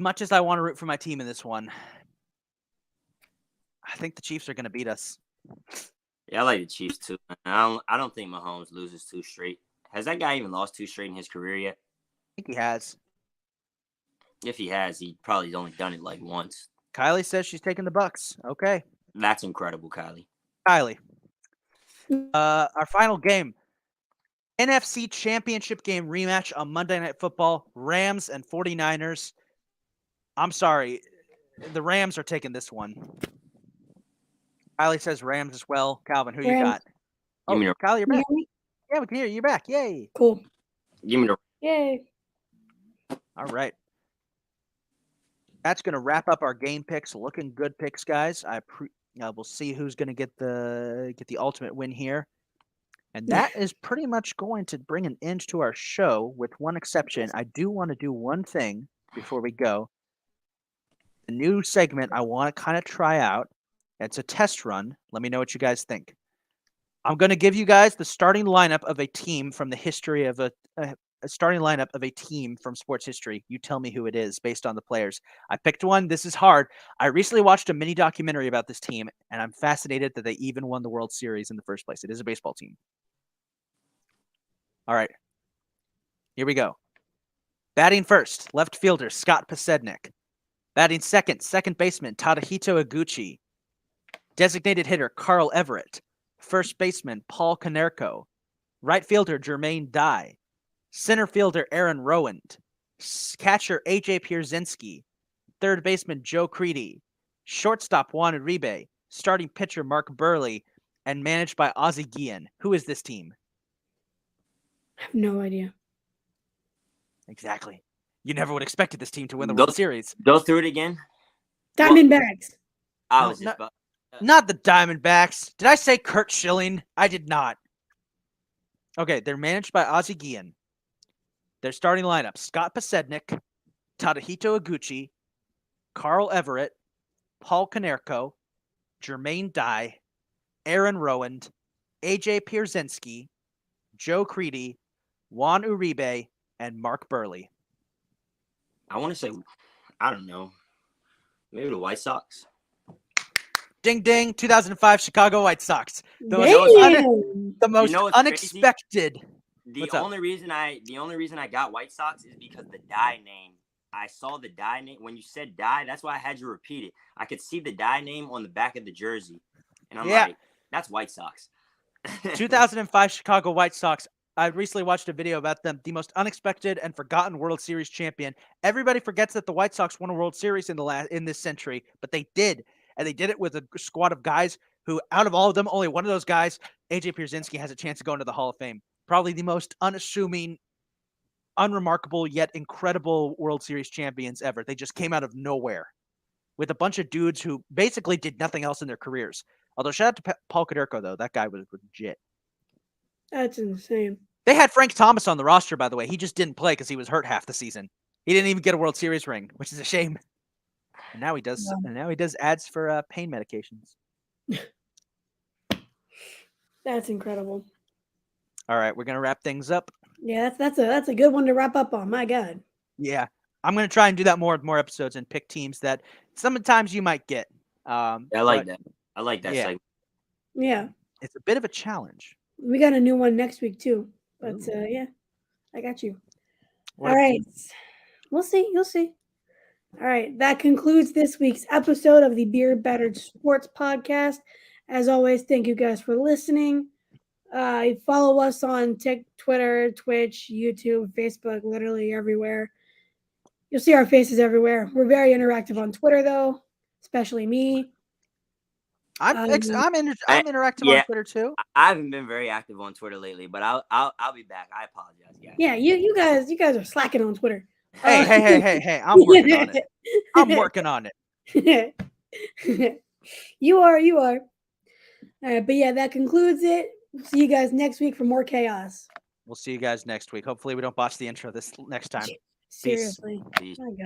much as I want to root for my team in this one, I think the Chiefs are going to beat us. Yeah, I like the Chiefs too. I don't think Mahomes loses 2 straight. Has that guy even lost 2 straight in his career yet? I think he has. If he has, he probably only done it like once. Kylie says she's taking the Bucks. Okay. That's incredible, Kylie. Kylie. Our final game. NFC Championship game rematch on Monday Night Football. Rams and 49ers. I'm sorry. The Rams are taking this one. Kylie says Rams as well. Calvin, who you Rams. got? Oh, Give me the- Kylie, you're Can you back. hear me? Yeah, we can hear you. You're back. Yay. Cool. Give me the Yay. All right. That's going to wrap up our game picks. Looking good picks, guys. We'll see who's going to get the ultimate win here. And that is pretty much going to bring an end to our show, with one exception. I do want to do one thing before we go. A new segment I want to kind of try out. It's a test run. Let me know what you guys think. I'm going to give you guys the starting lineup of a team from the history of a starting lineup of a team from sports history. You tell me who it is based on the players. I picked one. This is hard. I recently watched a mini documentary about this team, and I'm fascinated that they even won the World Series in the first place. It is a baseball team. All right. Here we go. Batting first, left fielder Scott Pasednik. Batting second baseman Tadahito Iguchi. Designated hitter Carl Everett. First baseman Paul Konerko. Right fielder Jermaine Dye. Center fielder Aaron Rowand. Catcher AJ Pierzynski. Third baseman Joe Crede. Shortstop Juan Uribe. Starting pitcher Mark Burley. And managed by Ozzie Guillen. Who is this team? I have no idea. Exactly. You never would have expected this team to win the World Series. Go through it again. Diamondbacks. I No, was just about. Not the Diamondbacks. Did I say Kurt Schilling? I did not. Okay, they're managed by Ozzie Guillen. Their starting lineup: Scott Pasednik, Tadahito Iguchi, Carl Everett, Paul Konerko, Jermaine Dye, Aaron Rowand, AJ Pierzynski, Joe Crede, Juan Uribe, and Mark Burley. I want to say, I don't know, maybe the White Sox. Ding ding! 2005 Chicago White Sox. The most You know what's unexpected. The only reason I got White Sox is because the Dye name. I saw the Dye name when you said Dye. That's why I had you repeat it. I could see the Dye name on the back of the jersey, and I'm like, that's White Sox. 2005 Chicago White Sox. I recently watched a video about them, the most unexpected and forgotten World Series champion. Everybody forgets that the White Sox won a World Series in this century, but they did, and they did it with a squad of guys who, out of all of them, only one of those guys, AJ Pierzynski, has a chance to go into the Hall of Fame. Probably the most unassuming, unremarkable, yet incredible World Series champions ever. They just came out of nowhere with a bunch of dudes who basically did nothing else in their careers. Although, shout out to Paul Konerko, though. That guy was legit. That's insane. They had Frank Thomas on the roster, by the way. He just didn't play because he was hurt half the season. He didn't even get a World Series ring, which is a shame. And now he does. Yeah. And now he does ads for pain medications. That's incredible. All right, we're gonna wrap things up. Yeah, that's a good one to wrap up on. My God. Yeah, I'm gonna try and do that more episodes and pick teams that sometimes you might get. I like that. I like that yeah. segment. Yeah. It's a bit of a challenge. We got a new one next week too. But yeah, I got you. All right. We'll see. You'll see. All right. That concludes this week's episode of the Beer Battered Sports Podcast. As always, thank you guys for listening. Follow us on Twitter, Twitch, YouTube, Facebook, literally everywhere. You'll see our faces everywhere. We're very interactive on Twitter, though, especially me. I'm interactive on Twitter too. I haven't been very active on Twitter lately, but I'll be back. I apologize, guys. Yeah, you guys are slacking on Twitter. Hey! I'm working on it. I'm working on it. You are. All right, but yeah, that concludes it. We'll see you guys next week for more chaos. We'll see you guys next week. Hopefully, we don't botch the intro this next time. Seriously. Peace. My God.